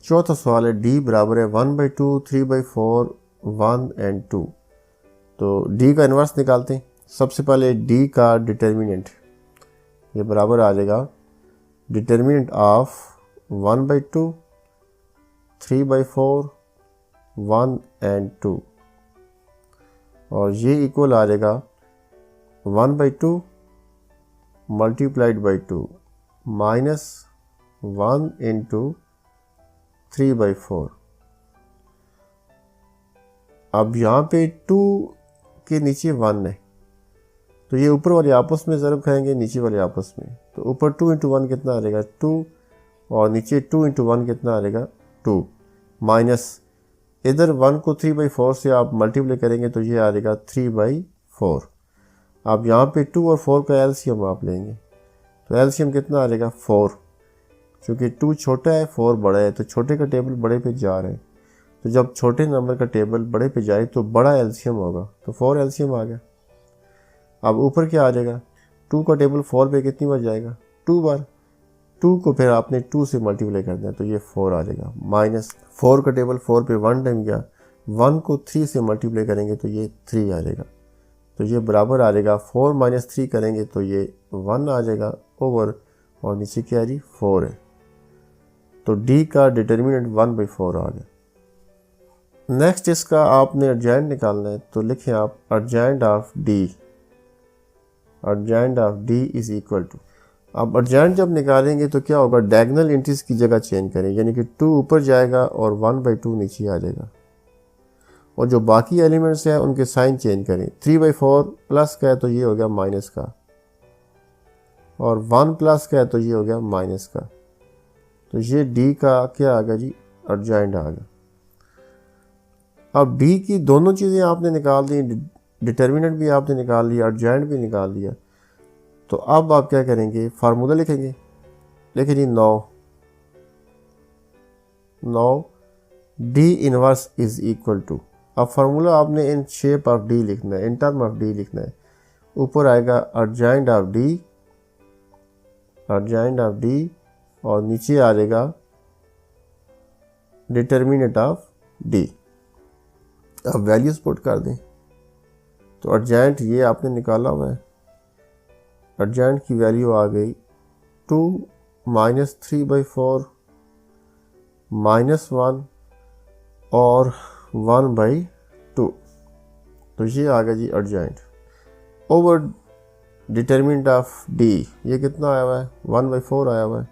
Speaker 1: चौथा सवाल है D बराबर है 1/2 3/4 1 and 2। तो D का इन्वर्स निकालते हैं। सबसे पहले D का डिटर्मिनेंट ये बराबर आ जाएगा डिटर्मिनेंट ऑफ 1/2 3/4 1 and 2, और ये इक्वल आ जाएगा 1/2 मल्टीप्लाइड बाई 2 माइनस 1 इंटू 3/4। अब यहाँ पे 2 के नीचे 1 है, तो ये ऊपर वाले आपस में ज़रूर खाएंगे, नीचे वाले आपस में। तो ऊपर 2 इंटू 1 कितना आ जाएगा? 2, और नीचे 2 इंटू 1 कितना आ जाएगा? 2, माइनस इधर 1 को 3/4 से आप मल्टीप्लाई करेंगे तो ये आ जाएगा 3/4। अब यहाँ पे 2 और 4 का एलसीएम आप लेंगे, तो एलसीएम कितना आ जाएगा? 4। क्योंकि 2 छोटा है 4 बड़ा है, तो छोटे का टेबल बड़े पे जा रहे हैं। तो जब छोटे नंबर का टेबल बड़े पे जाए तो बड़ा एलसीएम होगा, तो 4 एलसीएम आ गया। अब ऊपर क्या आ जाएगा? 2 का टेबल 4 पे कितनी बार जाएगा? 2 बार। 2 को फिर आपने 2 से मल्टीप्लाई कर दिया तो ये 4 आ जाएगा। माइनस 4 का टेबल 4 पे 1 टाइम गया, 1 को 3 से मल्टीप्लाई करेंगे तो ये 3 आ जाएगा, तो ये बराबर आ जाएगा 4 माइनस 3 करेंगे तो ये 1 आ जाएगा ओवर, और नीचे क्या है जी 4 है, तो डी का डिटर्मिनेंट 1/4 आ गया। नेक्स्ट इसका आपने अर्जेंट निकालना है, तो लिखें आप adjoint of D is equal to, अब अर्जेंट जब निकालेंगे तो क्या होगा, डायगोनल एंट्रीज की जगह चेंज करें, यानी कि 2 ऊपर जाएगा और 1/2 नीचे आ जाएगा, और जो बाकी एलिमेंट्स हैं उनके साइन चेंज करें। 3/4 प्लस का है तो ये हो गया माइनस का, और 1 प्लस का है तो ये हो गया माइनस का, तो ये डी का क्या आ गया जी, अर्जेंट आ गया। अब डी की दोनों चीज़ें आपने निकाल दी, डिटर्मिनेंट भी आपने निकाल लिया, अर्जेंट भी निकाल लिया, तो अब आप क्या करेंगे, फार्मूला लिखेंगे। लिखें जी 9 D inverse is equal to, अब फार्मूला आपने इन शेप ऑफ डी लिखना है, इन टर्म ऑफ डी लिखना है। ऊपर आएगा अर्जेंट ऑफ डी और नीचे आ जाएगा डिटर्मिनेंट ऑफ डी। अब वैल्यूज पुट कर दें, तो अर्जेंट ये आपने निकाला हुआ है, अर्जेंट की वैल्यू आ गई 2 माइनस 3/4 -1 और 1/2, तो ये आ गया जी adjoint over determinant of D, ये कितना आया हुआ है 1/4 आया हुआ है,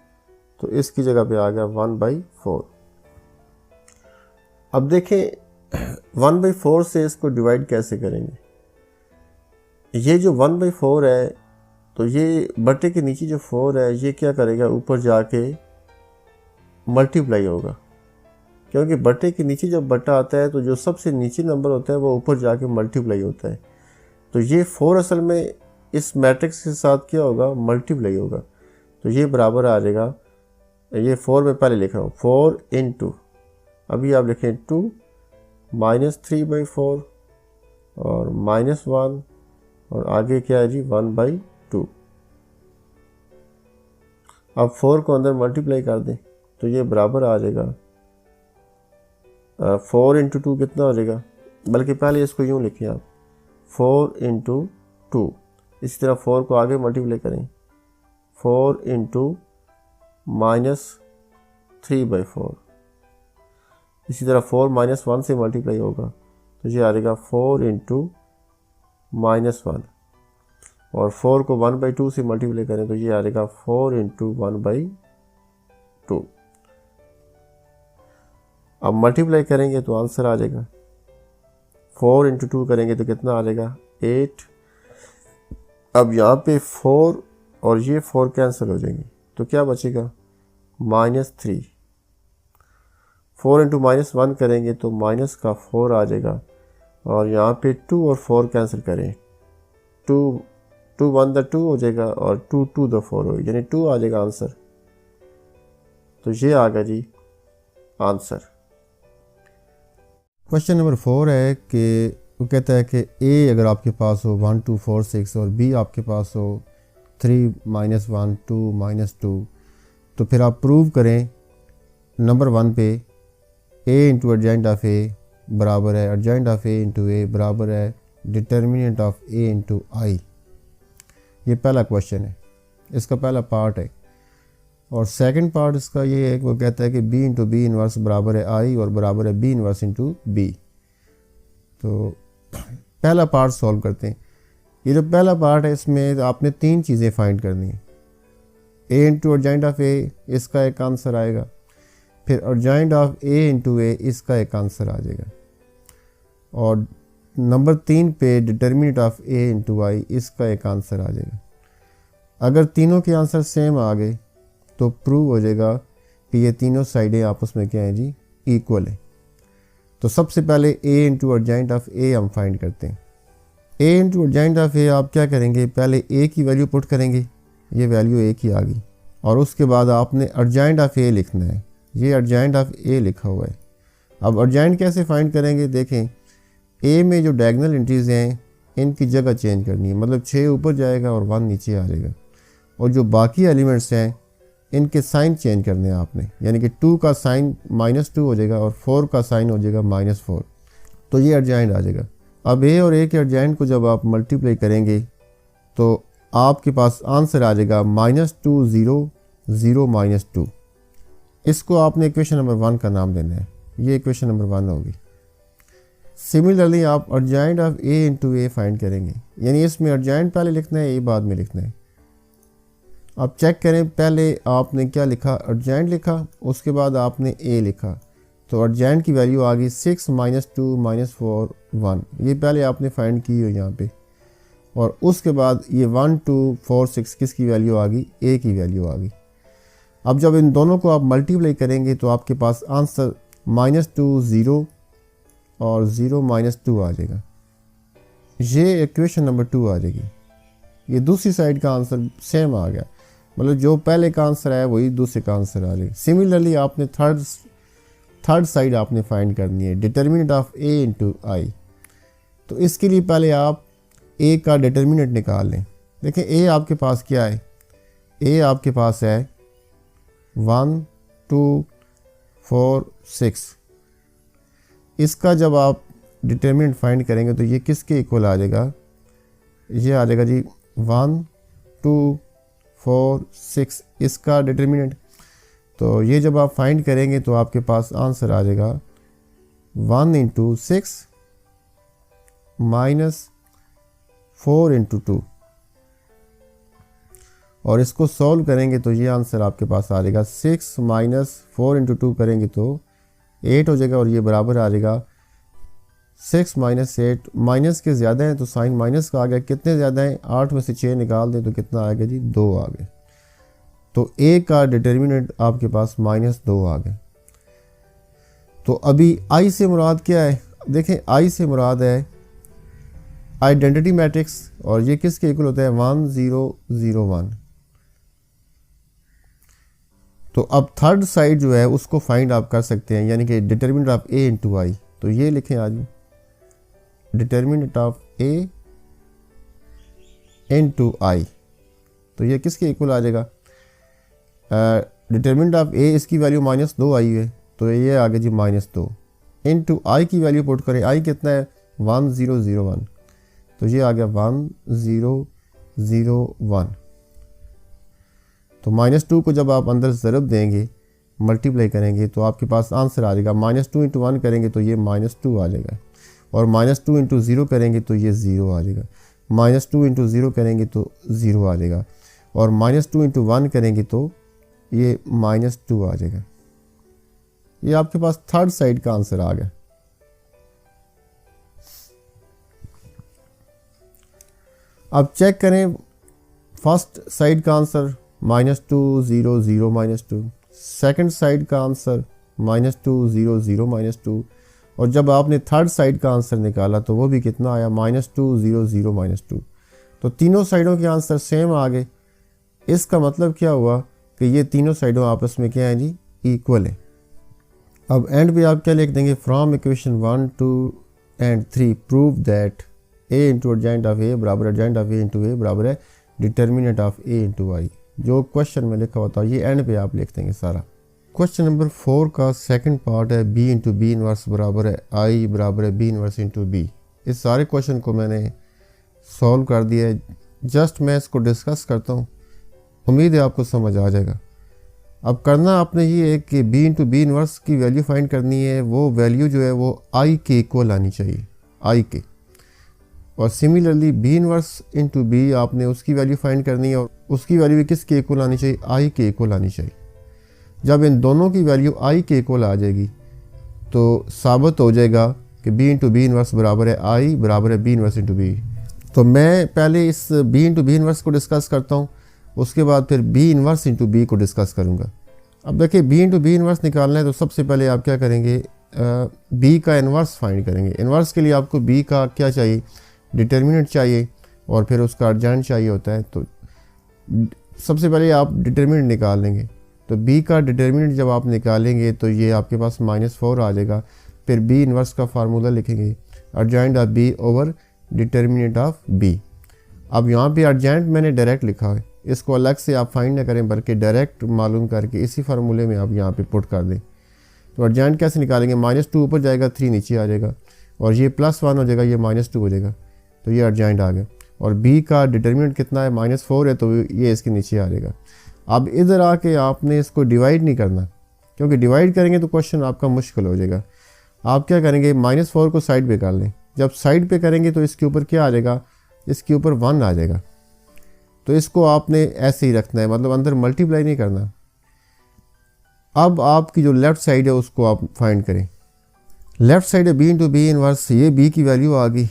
Speaker 1: तो इसकी जगह पे आ गया 1/4। अब देखें 1/4 से इसको डिवाइड कैसे करेंगे, ये जो 1/4 है तो ये बटे के नीचे जो 4 है ये क्या करेगा, ऊपर जाके मल्टीप्लाई होगा, क्योंकि बटे के नीचे जब बटा आता है तो जो सबसे नीचे नंबर होता है वो ऊपर जाके मल्टीप्लाई होता है, तो ये 4 असल में इस मैट्रिक्स के साथ क्या होगा, मल्टीप्लाई होगा, तो ये बराबर आ जाएगा, ये 4 में पहले लिख रहा हूँ 4 × अभी आप लिखें 2 माइनस 3/4 और -1 और आगे क्या है जी 1/2। अब 4 को अंदर मल्टीप्लाई कर दें तो ये बराबर आ जाएगा 4 × 2 कितना हो जाएगा, बल्कि पहले इसको यूँ लिखें आप 4 × 2, इसी तरह 4 को आगे मल्टीप्लाई करें 4 × -3/4, इसी तरह 4 -1 से मल्टीप्लाई होगा तो ये आ जाएगा 4 × -1, और 4 को 1/2 से मल्टीप्लाई करें तो ये आ जाएगा 4 × 1/2। अब मल्टीप्लाई करेंगे तो आंसर आ जाएगा, 4 × 2 करेंगे तो कितना आ जाएगा 8। अब यहाँ पे 4 और ये 4 कैंसिल हो जाएंगे तो क्या बचेगा -3। 4 × -1 करेंगे तो माइनस का 4 आ जाएगा, और यहाँ पे 2 और 4 कैंसिल करें, 2 1 2 हो जाएगा और 2 2 4 हो, यानी 2 आ जाएगा आंसर। तो ये आ गया जी आंसर। क्वेश्चन नंबर 4 है कि वो कहता है कि ए अगर आपके पास हो 1 2 4 6 और बी आपके पास हो 3 -1 2 -2, तो फिर आप प्रूव करें नंबर 1 पे ए × अर्जेंट ऑफ ए बराबर है अर्जेंट ऑफ ए × ए बराबर है डिटर्मिनेंट ऑफ ए × आई। ये पहला क्वेश्चन है, इसका पहला पार्ट है। और सेकंड पार्ट इसका ये है कि वो कहता है कि बी × बी इनवर्स बराबर है आई और बराबर है बी इनवर्स × बी। तो पहला पार्ट सॉल्व करते हैं। ये जो पहला पार्ट है इसमें आपने 3 चीज़ें फाइंड करनी है। ए × अर्जेंट ऑफ ए इसका एक आंसर आएगा, फिर अर्जेंट ऑफ ए × ए इसका एक आंसर आ जाएगा, और नंबर 3 पे डिटर्मिनेंट ऑफ ए × आई इसका एक आंसर आ जाएगा। अगर तीनों के आंसर सेम आ गए तो प्रूव हो जाएगा कि ये तीनों साइडें आपस में क्या हैं जी इक्वल है। तो सबसे पहले ए × अर्जेंट ऑफ ए हम फाइंड करते हैं। ए × अर्जेंट ऑफ ए आप क्या करेंगे, पहले ए की वैल्यू पुट करेंगे, ये वैल्यू ए की आ गई, और उसके बाद आपने अर्जेंट ऑफ ए लिखना है, ये अर्जेंट ऑफ ए लिखा हुआ है। अब अर्जेंट कैसे फाइंड करेंगे, देखें ए में जो डायगोनल एंट्रीज हैं इनकी जगह चेंज करनी है, मतलब 6 ऊपर जाएगा और 1 नीचे आ जाएगा, और जो बाकी एलिमेंट्स हैं इनके साइन चेंज करने हैं आपने, यानी कि 2 का साइन -2 हो जाएगा और 4 का साइन हो जाएगा -4। तो ये एडजॉइंट आ जाएगा। अब ए और ए के एडजॉइंट को जब आप मल्टीप्लाई करेंगे तो आपके पास आंसर आ जाएगा -2 0 0 -2। इसको आपने इक्वेशन नंबर 1 का नाम देना है, ये इक्वेशन नंबर 1 होगी। सिमिलरली आप adjoint of A into A find करेंगे, यानी इसमें एडजॉइंट पहले लिखना है, ए बाद में लिखना है। आप चेक करें, पहले आपने क्या लिखा, एडजॉइंट लिखा, उसके बाद आपने ए लिखा, तो एडजॉइंट की वैल्यू आ गई 6 -2 -4 1। ये पहले आपने फाइंड की हो यहाँ पे, और उसके बाद ये 1 2 4 6 किसकी वैल्यू आ गई, ए की वैल्यू आ गई। अब जब इन दोनों को आप मल्टीप्लाई करेंगे तो आपके पास आंसर -2 0 और 0 -2 आ जाएगा। ये इक्वेशन नंबर 2 आ जाएगी। ये दूसरी साइड का आंसर सेम आ गया, मतलब जो पहले का आंसर है वही दूसरे का आंसर आ जाएगा। सिमिलरली आपने थर्ड साइड आपने फाइंड करनी है, डिटर्मिनेंट ऑफ ए इंटू आई। तो इसके लिए पहले आप ए का डिटर्मिनेंट निकाल लें। देखें ए आपके पास क्या है, ए आपके पास है 1 2 4 6। इसका जब आप डिटर्मिनेंट फाइंड करेंगे तो ये किसके इक्वल आ जाएगा, ये आ जाएगा जी 1 2 4 6 इसका डिटर्मिनेंट। तो ये जब आप फाइंड करेंगे तो आपके पास आंसर आ जाएगा 1 × 6 -4 × 2, और इसको सॉल्व करेंगे तो ये आंसर आपके पास आ जाएगा 6 -4 × 2 करेंगे तो 8 हो जाएगा, और ये बराबर आ जाएगा 6 -8। माइनस के ज़्यादा हैं तो साइन माइनस का आ गया, कितने ज़्यादा हैं, 8 में से 6 निकाल दें तो कितना आएगा जी, 2 आ गए। तो ए का डिटर्मिनेंट आपके पास -2 आ गए। तो अभी आई से मुराद क्या है, देखें आई से मुराद है आइडेंटिटी मैट्रिक्स, और ये किसके इक्वल होता है 1 0 0 1। तो अब थर्ड साइड जो है उसको फाइंड आप कर सकते हैं, यानी कि डिटर्मिनेंट ऑफ ए इंटू आई। तो ये लिखें आज, डिटर्मिनेंट ऑफ ए इंटू आई, तो ये किसके इक्वल आ जाएगा, डिटर्मिनेंट ऑफ ए इसकी वैल्यू -2 आई है, तो ये आ गया जी -2 इंटू आई की वैल्यू पुट करें, आई कितना है 1 0 0 1, तो ये आ गया 1 0 0 1। तो -2 को जब आप अंदर ज़रब देंगे, मल्टीप्लाई करेंगे तो आपके पास आंसर आ जाएगा। -2 × 1 करेंगे तो ये -2 आ जाएगा, और -2 × 0 करेंगे तो ये 0 आ जाएगा, -2 × 0 करेंगे तो 0 आ जाएगा, और -2 × 1 करेंगे तो ये -2 आ जाएगा। ये आपके पास थर्ड साइड का आंसर आ गया। अब चेक करें, फर्स्ट साइड का आंसर -2 0 0 -2, सेकंड साइड का आंसर -2 0 0 -2, और जब आपने थर्ड साइड का आंसर निकाला तो वो भी कितना आया, -2 0 0 -2। तो तीनों साइडों के आंसर सेम आ गए। इसका मतलब क्या हुआ कि ये तीनों साइडों आपस में क्या है जी, इक्वल है। अब एंड पे आप क्या लिख देंगे, from equation 1 2 and 3 prove that A into adjoint of A बराबर adjoint of A into A बराबर है determinant of A into I. जो क्वेश्चन में लिखा होता है ये एंड पे आप लिख देंगे सारा। क्वेश्चन नंबर 4 का सेकंड पार्ट है बी इंटू बी इनवर्स बराबर है आई बराबर है बी इनवर्स इंटू बी। इस सारे क्वेश्चन को मैंने सॉल्व कर दिया है, जस्ट मैं इसको डिस्कस करता हूँ, उम्मीद है आपको समझ आ जाएगा। अब करना आपने ये है कि बी इंटू बी इनवर्स की वैल्यू फाइंड करनी है, वो वैल्यू जो है वो आई के इक्वल आनी चाहिए, आई के। और similarly B inverse into B आपने उसकी वैल्यू फाइंड करनी है, और उसकी वैल्यू भी किसके इक्वल आनी चाहिए, आई के इक्वल आनी चाहिए। जब इन दोनों की वैल्यू आई के इक्वल आ जाएगी तो साबित हो जाएगा कि बी इंटू बी इनवर्स बराबर है आई बराबर है बी इनवर्स इंटू बी। तो मैं पहले इस बी इंटू बी इनवर्स को डिस्कस करता हूँ, उसके बाद फिर बी इनवर्स इंटू बी को डिस्कस करूँगा। अब देखिए बी इंटू बी इनवर्स निकालना है तो सबसे पहले आप क्या करेंगे, बी का इनवर्स फाइंड करेंगे। इनवर्स के लिए आपको बी का क्या चाहिए, डिटर्मिनेंट चाहिए, और फिर उसका अर्जेंट चाहिए होता है। तो सबसे पहले आप डिटर्मिनेंट निकाल लेंगे। तो बी का डिटर्मिनेंट जब आप निकालेंगे तो ये आपके पास -4 आ जाएगा। फिर बी इनवर्स का फार्मूला लिखेंगे, adjoint of B over determinant of B. अब यहाँ पे अर्जेंट मैंने डायरेक्ट लिखा है, इसको अलग से आप फाइंड ना करें बल्कि डायरेक्ट मालूम करके इसी फार्मूले में आप यहाँ पे पुट कर दें। तो अर्जेंट कैसे निकालेंगे, -2 ऊपर जाएगा 3 नीचे आ जाएगा, और ये +1 हो जाएगा, ये -2 हो जाएगा, तो ये एडजॉइंट आ गया। और b का डिटरमिनेंट कितना है, -4 है, तो ये इसके नीचे आ जाएगा। अब इधर आके आपने इसको डिवाइड नहीं करना, क्योंकि डिवाइड करेंगे तो क्वेश्चन आपका मुश्किल हो जाएगा। आप क्या करेंगे, -4 को साइड पे कर लें। जब साइड पे करेंगे तो इसके ऊपर क्या आ जाएगा, इसके ऊपर 1 आ जाएगा। तो इसको आपने ऐसे ही रखना है, मतलब अंदर मल्टीप्लाई नहीं करना। अब आपकी जो लेफ़्ट साइड है उसको आप फाइंड करें। लेफ़्ट साइड है b इंटू बी इनवर्स, ये b की वैल्यू आ गई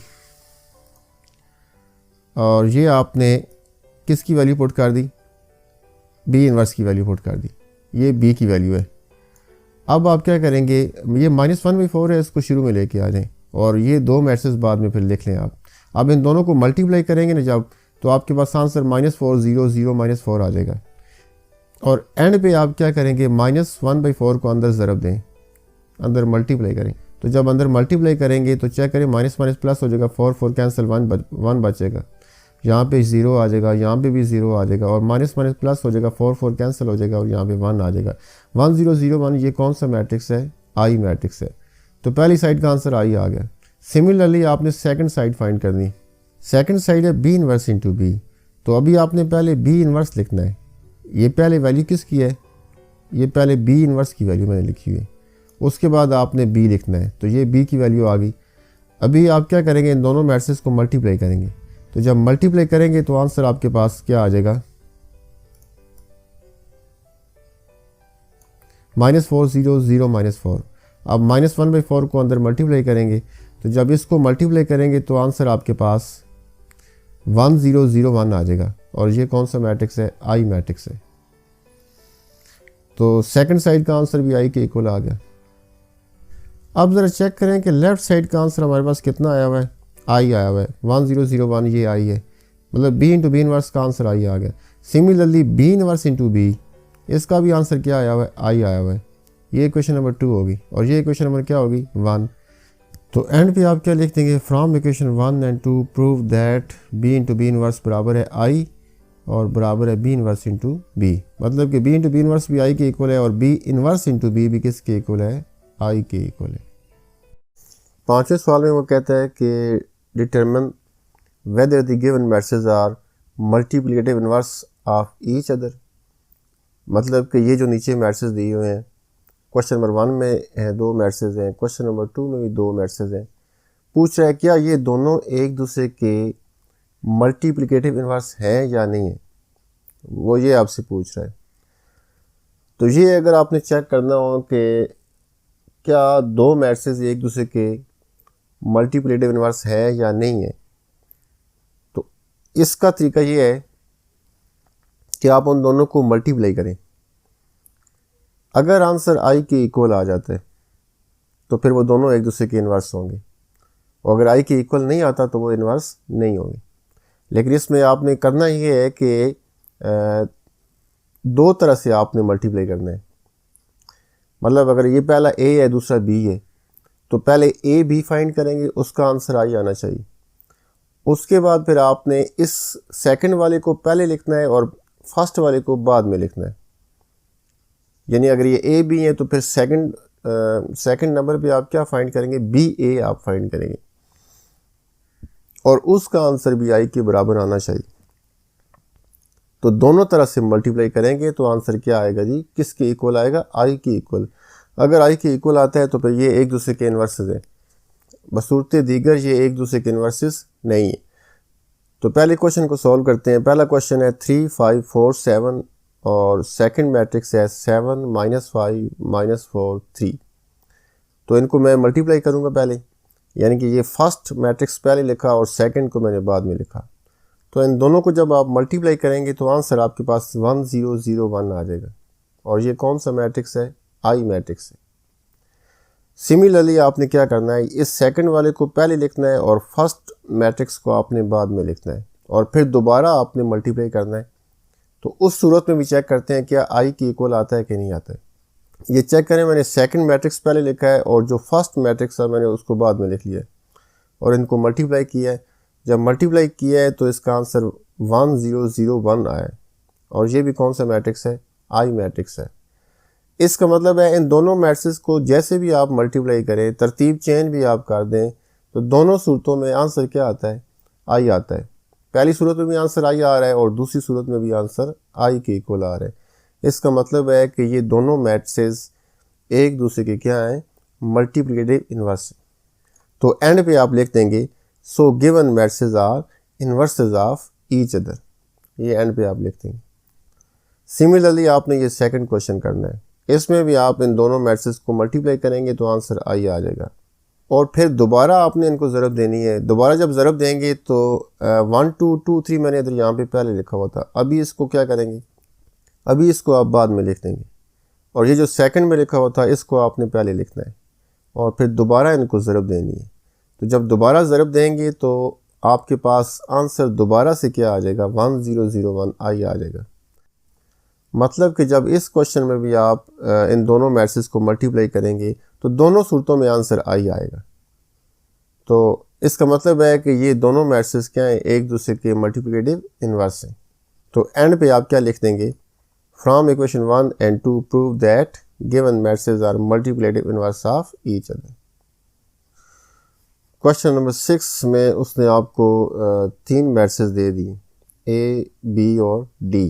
Speaker 1: और ये आपने किसकी वैल्यू पुट कर दी, b इनवर्स की वैल्यू पुट कर दी, ये b की वैल्यू है। अब आप क्या करेंगे, ये -1/4 है, इसको शुरू में लेके आ जाएं और ये 2 मैट्रिसेस बाद में फिर लिख लें आप। अब इन दोनों को मल्टीप्लाई करेंगे ना जब, तो आपके पास आंसर -4 0 0 -4 आ जाएगा। और एंड पे आप क्या करेंगे, -1/4 को अंदर ज़रब दें, अंदर मल्टीप्लाई करें। तो जब अंदर मल्टीप्लाई करेंगे तो चेक करें, माइनस माइनस प्लस हो जाएगा, 4 4 कैंसिल, 1 बचेगा, यहाँ पे 0 आ जाएगा, यहाँ पे भी 0 आ जाएगा, और माइनस माइनस प्लस हो जाएगा, 4 4 कैंसिल हो जाएगा और यहाँ पे 1 आ जाएगा। 1 0 0 1, ये कौन सा मैट्रिक्स है, आई मैट्रिक्स है। तो पहली साइड का आंसर आई आ गया। सिमिलरली आपने सेकंड साइड फाइंड करनी। सेकंड साइड है बी इनवर्स इंटू बी। तो अभी आपने पहले बी इनवर्स लिखना है। ये पहले वैल्यू किसकी है, ये पहले बी इनवर्स की वैल्यू मैंने लिखी हुई है, उसके बाद आपने बी लिखना है। तो ये बी की वैल्यू आ गई। अभी आप क्या करेंगे, इन दोनों मैट्रिक्स को मल्टीप्लाई करेंगे। तो जब मल्टीप्लाई करेंगे तो आंसर आपके पास क्या आ जाएगा, -4 0 0 -4। अब -1/4 को अंदर मल्टीप्लाई करेंगे, तो जब इसको मल्टीप्लाई करेंगे तो आंसर आपके पास 1 0 0 1 आ जाएगा। और ये कौन सा मैट्रिक्स है, आई मैट्रिक्स है। तो सेकंड साइड का आंसर भी आई के इक्वल आ गया। अब ज़रा चेक करें कि लेफ़्ट साइड का आंसर हमारे पास कितना आया हुआ है, आई आया हुआ है, 1 0 0 1, ये आई है, मतलब बी इंटू बी इनवर्स का आंसर आई आ गया। Similarly B inverse into B, इसका भी आंसर क्या आया हुआ है, आई आया हुआ है। ये इक्वेशन नंबर 2 होगी और ये इक्वेशन नंबर क्या होगी, 1। तो एंड पे आप क्या लिख देंगे, from equation 1 and 2 prove that B into B inverse बराबर है आई और बराबर है बी इनवर्स इंटू बी। मतलब कि बी इंटू बी इनवर्स भी आई के इक्वल है और बी इनवर्स इंटू बी भी किसके इक्वल है, आई के इक्वल है। पांचवें सवाल में वो कहता है कि determine whether the given matrices are multiplicative inverse of each other. मतलब कि ये जो नीचे मैट्रिसेस दिए हुए हैं, क्वेश्चन नंबर 1 में है 2 मैट्रिसेस हैं, क्वेश्चन नंबर 2 में भी 2 मैट्रिसेस हैं। पूछ रहा है क्या ये दोनों एक दूसरे के मल्टीप्लिकेटिव इनवर्स है या नहीं है, वो ये आपसे पूछ रहा है। तो ये अगर आपने चेक करना हो कि क्या 2 मैट्रिसेस एक दूसरे के मल्टीप्लिकेटिव इनवर्स है या नहीं है, तो इसका तरीका ये है कि आप उन दोनों को मल्टीप्लाई करें। अगर आंसर आई के इक्वल आ जाता है तो फिर वो दोनों एक दूसरे के इनवर्स होंगे, और अगर आई के इक्वल नहीं आता तो वो इनवर्स नहीं होंगे। लेकिन इसमें आपने करना ये है कि 2 तरह से आपने मल्टीप्लाई करना है। मतलब अगर ये पहला ए है दूसरा बी है, तो पहले ए बी फाइंड करेंगे, उसका आंसर आई आना चाहिए। उसके बाद फिर आपने इस सेकंड वाले को पहले लिखना है और फर्स्ट वाले को बाद में लिखना है। यानी अगर ये ए बी है तो फिर सेकंड नंबर पे आप क्या फाइंड करेंगे, बी ए आप फाइंड करेंगे, और उसका आंसर भी आई के बराबर आना चाहिए। तो दोनों तरह से मल्टीप्लाई करेंगे तो आंसर क्या आएगा जी, किसके इक्वल आएगा, आई के इक्वल। अगर आई के इक्वल आता है तो फिर ये एक दूसरे के इन्वर्सेस है, बसूरत दीगर ये एक दूसरे के इन्वर्सेस नहीं है। तो पहले क्वेश्चन को सॉल्व करते हैं। पहला क्वेश्चन है 3 5 4 7 और सेकंड मैट्रिक्स है 7 -5 -4 3। तो इनको मैं मल्टीप्लाई करूँगा पहले, यानी कि ये फर्स्ट मैट्रिक्स पहले लिखा और सेकंड को मैंने बाद में लिखा। तो इन दोनों को जब आप मल्टीप्लाई करेंगे तो आंसर आपके पास 1 0 0 1 आ जाएगा। और ये कौन सा मैट्रिक्स है, आई मैट्रिक्स है। सिमिलरली आपने क्या करना है, इस सेकंड वाले को पहले लिखना है और फर्स्ट मैट्रिक्स को आपने बाद में लिखना है, और फिर दोबारा आपने मल्टीप्लाई करना है। तो उस सूरत में भी चेक करते हैं क्या आई के इक्वल आता है कि नहीं आता है। ये चेक करें, मैंने सेकंड मैट्रिक्स पहले लिखा है और जो फर्स्ट मैट्रिक्स है मैंने उसको बाद में लिख लिया है और इनको मल्टीप्लाई किया है। जब मल्टीप्लाई किया है तो इसका आंसर 1 0 0 1 आया है, और ये भी कौन सा मैट्रिक्स है, आई मैट्रिक्स है। इसका मतलब है इन दोनों मैट्रिक्स को जैसे भी आप मल्टीप्लाई करें, तरतीब चेंज भी आप कर दें, तो दोनों सूरतों में आंसर क्या आता है, आई आता है। पहली सूरत में भी आंसर आई आ रहा है और दूसरी सूरत में भी आंसर आई के इक्वल आ रहा है। इसका मतलब है कि ये दोनों मैट्रिसेस एक दूसरे के क्या हैं, मल्टीप्लिकेटिव इन्वर्स। तो एंड पे आप लिख देंगे so given matrices are inverses of each other, ये एंड पे आप लिख देंगे। सिमिलरली आपने ये सेकंड क्वेश्चन करना है, इसमें भी आप इन दोनों मैट्रिसेस को मल्टीप्लाई करेंगे तो आंसर आई आ जाएगा। और फिर दोबारा आपने इनको ज़रब देनी है। दोबारा जब ज़रब देंगे तो 1 2 2 3 मैंने इधर यहाँ पे पहले लिखा हुआ था, अभी इसको क्या करेंगे, अभी इसको आप बाद में लिख देंगे। और ये जो सेकंड में लिखा हुआ था इसको आपने पहले लिखना है और फिर दोबारा इनको ज़रब देनी है। तो जब दोबारा ज़रब देंगे तो आपके पास आंसर दोबारा से क्या आ जाएगा, 1001 आई आ जाएगा। मतलब कि जब इस क्वेश्चन में भी आप इन दोनों मैट्रिसेस को मल्टीप्लाई करेंगे तो दोनों सूरतों में आंसर आई आएगा। तो इसका मतलब है कि ये दोनों मैट्रिसेस क्या हैं, एक दूसरे के मल्टीप्लिकेटिव इन्वर्स हैं। तो एंड पे आप क्या लिख देंगे, from equation 1 and 2 prove that given matrices are multiplicative inverse of each other. Question number 6 में उसने आपको 3 मैट्रिसेस दे दी, ए बी और डी।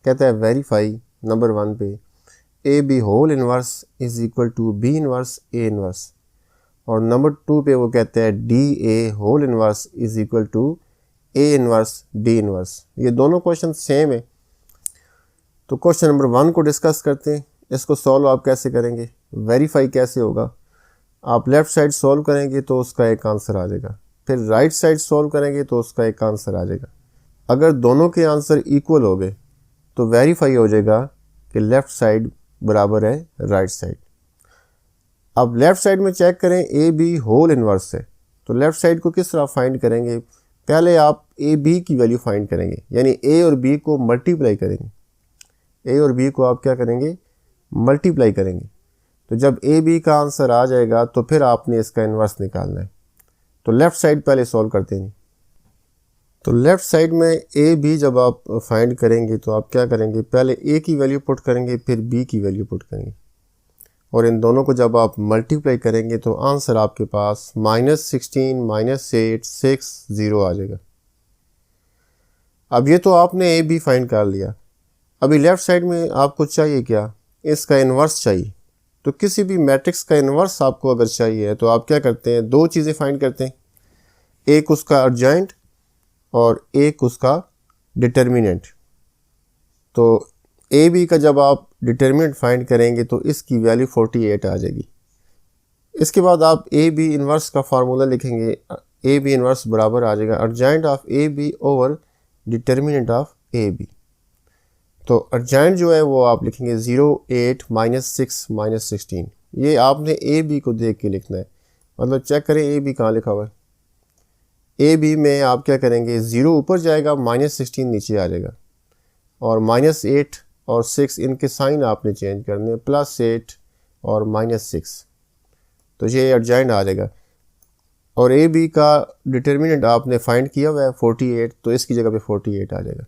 Speaker 1: कहता है वेरीफाई नंबर 1 पे A B whole inverse is equal to B inverse A inverse, और नंबर 2 पे वो कहता है D A whole inverse is equal to A inverse D inverse. ये दोनों क्वेश्चन सेम है। तो क्वेश्चन नंबर 1 को डिस्कस करते हैं। इसको सॉल्व आप कैसे करेंगे, वेरीफाई कैसे होगा। आप लेफ़्ट साइड सॉल्व करेंगे तो उसका एक आंसर आ जाएगा, फिर राइट साइड सॉल्व करेंगे तो उसका एक आंसर आ जाएगा। अगर दोनों के आंसर इक्वल हो गए तो वेरीफाई हो जाएगा कि लेफ़्ट साइड बराबर है राइट साइड। अब लेफ़्ट साइड में चेक करें ए बी होल इन्वर्स है, तो लेफ़्ट साइड को किस तरह फाइंड करेंगे, पहले आप ए बी की वैल्यू फाइंड करेंगे, यानी ए और बी को मल्टीप्लाई करेंगे। ए और बी को आप क्या करेंगे, मल्टीप्लाई करेंगे। तो जब ए बी का आंसर आ जाएगा तो फिर आपने इसका इन्वर्स निकालना है। तो लेफ़्ट साइड पहले सॉल्व करते हैं। तो लेफ़्ट साइड में ए बी जब आप फाइंड करेंगे तो आप क्या करेंगे, पहले ए की वैल्यू पुट करेंगे फिर बी की वैल्यू पुट करेंगे, और इन दोनों को जब आप मल्टीप्लाई करेंगे तो आंसर आपके पास -16 -8 6 0 आ जाएगा। अब ये तो आपने ए बी फाइंड कर लिया। अभी लेफ़्ट साइड में आपको चाहिए क्या, इसका इन्वर्स चाहिए। तो किसी भी मैट्रिक्स का इन्वर्स आपको अगर चाहिए तो आप क्या करते हैं, दो चीज़ें फाइंड करते हैं, एक उसका अर्जेंट और एक उसका डिटर्मिनेंट। तो ए बी का जब आप डिटर्मिनेंट फाइंड करेंगे तो इसकी वैल्यू 48 आ जाएगी। इसके बाद आप ए बी इन्वर्स का फार्मूला लिखेंगे, ए बी इन्वर्स बराबर आ जाएगा adjoint of A B over determinant of A B. तो अर्जेंट जो है वो आप लिखेंगे 0 8 -6 -16। ये आपने ए बी को देख के लिखना है, मतलब चेक करें ए बी कहाँ लिखा हुआ है। ए बी में आप क्या करेंगे, 0 ऊपर जाएगा -16 नीचे आ जाएगा, और -8 और 6 इनके साइन आपने चेंज करने, +8 और -6। तो ये अर्जेंट आ जाएगा। और ए बी का डिटर्मिनेंट आपने फाइंड किया हुआ है 48, तो इसकी जगह पे 48 आ जाएगा।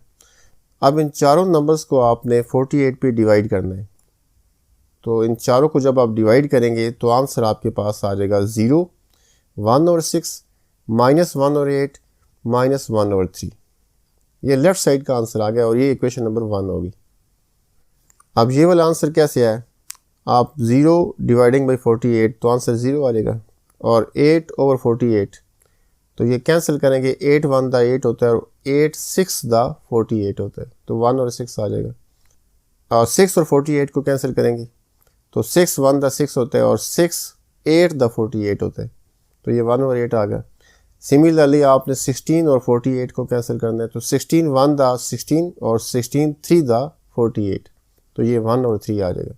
Speaker 1: अब इन चारों नंबर्स को आपने 48 पे डिवाइड करना है। तो इन चारों को जब आप डिवाइड करेंगे तो आंसर आपके पास आ जाएगा 0 1 और 6 -1 और 8 -1 और 3। ये लेफ़्ट साइड का आंसर आ गया और ये इक्वेशन नंबर 1 होगी। अब ये वाला आंसर कैसे आया, आप 0 डिवाइडिंग बाई 48 तो आंसर 0 आ जाएगा, और 8 ओवर 48 तो ये कैंसिल करेंगे, 8 1 दा 8 होता है और 8 6 दा 48 होता है, तो 1 और 6 आ जाएगा। और 6 और 48 को कैंसिल करेंगे तो 6 1 दा 6 होता है और 6 8 दा 48 होता है, तो ये 1 और 8 आ गया। सिमिलरली आपने 16 और 48 को कैंसिल करना है, तो 16 1 दा 16 और 16 3 दा 48, तो ये 1 और 3 आ जाएगा।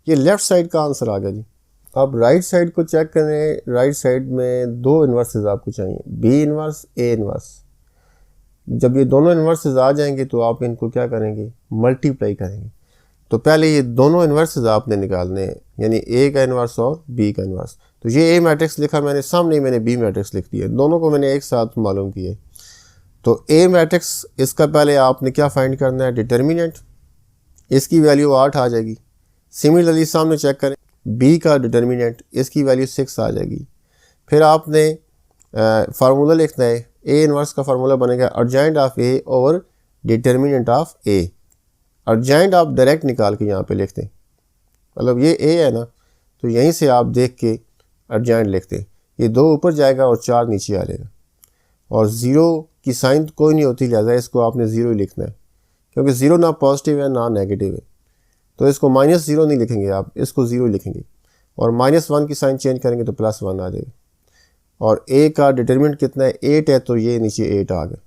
Speaker 1: ये लेफ़्ट साइड का आंसर आ गया जी। अब राइट साइड को चेक करें। राइट साइड में दो इन्वर्सेस आपको चाहिए, बी इन्वर्स ए इन्वर्स। जब ये दोनों इन्वर्सेस आ जाएंगे तो आप इनको क्या करेंगे, मल्टीप्लाई करेंगे। तो पहले ये दोनों इन्वर्सेस आपने निकालने हैं, यानी ए का इन्वर्स और बी का इन्वर्स। तो ये ए मैट्रिक्स लिखा मैंने, सामने मैंने बी मैट्रिक्स लिख दिया, दोनों को मैंने एक साथ मालूम किया। तो ए मैट्रिक्स इसका पहले आपने क्या फाइंड करना है, डिटर्मिनेंट, इसकी वैल्यू 8 आ जाएगी। सिमिलरली सामने चेक करें बी का डिटर्मिनेंट, इसकी वैल्यू 6 आ जाएगी। फिर आपने फार्मूला लिखना है, ए इनवर्स का फार्मूला बनेगा adjoint of A over determinant of A. Urgent आप डायरेक्ट निकाल के यहाँ पे लिखते हैं, मतलब ये ए है ना, तो यहीं से आप देख के अर्जेंट लिखते हैं। ये 2 ऊपर जाएगा और 4 नीचे आ जाएगा, और 0 की साइन कोई नहीं होती, लिहाजा इसको आपने 0 ही लिखना है, क्योंकि 0 ना पॉजिटिव है ना नेगेटिव है। तो इसको -0 नहीं लिखेंगे आप, इसको 0 लिखेंगे, और -1 की साइन चेंज करेंगे तो +1 आ जाएगा। और a का डिटरमिनेंट कितना है, 8 है, तो ये नीचे 8 आ गया।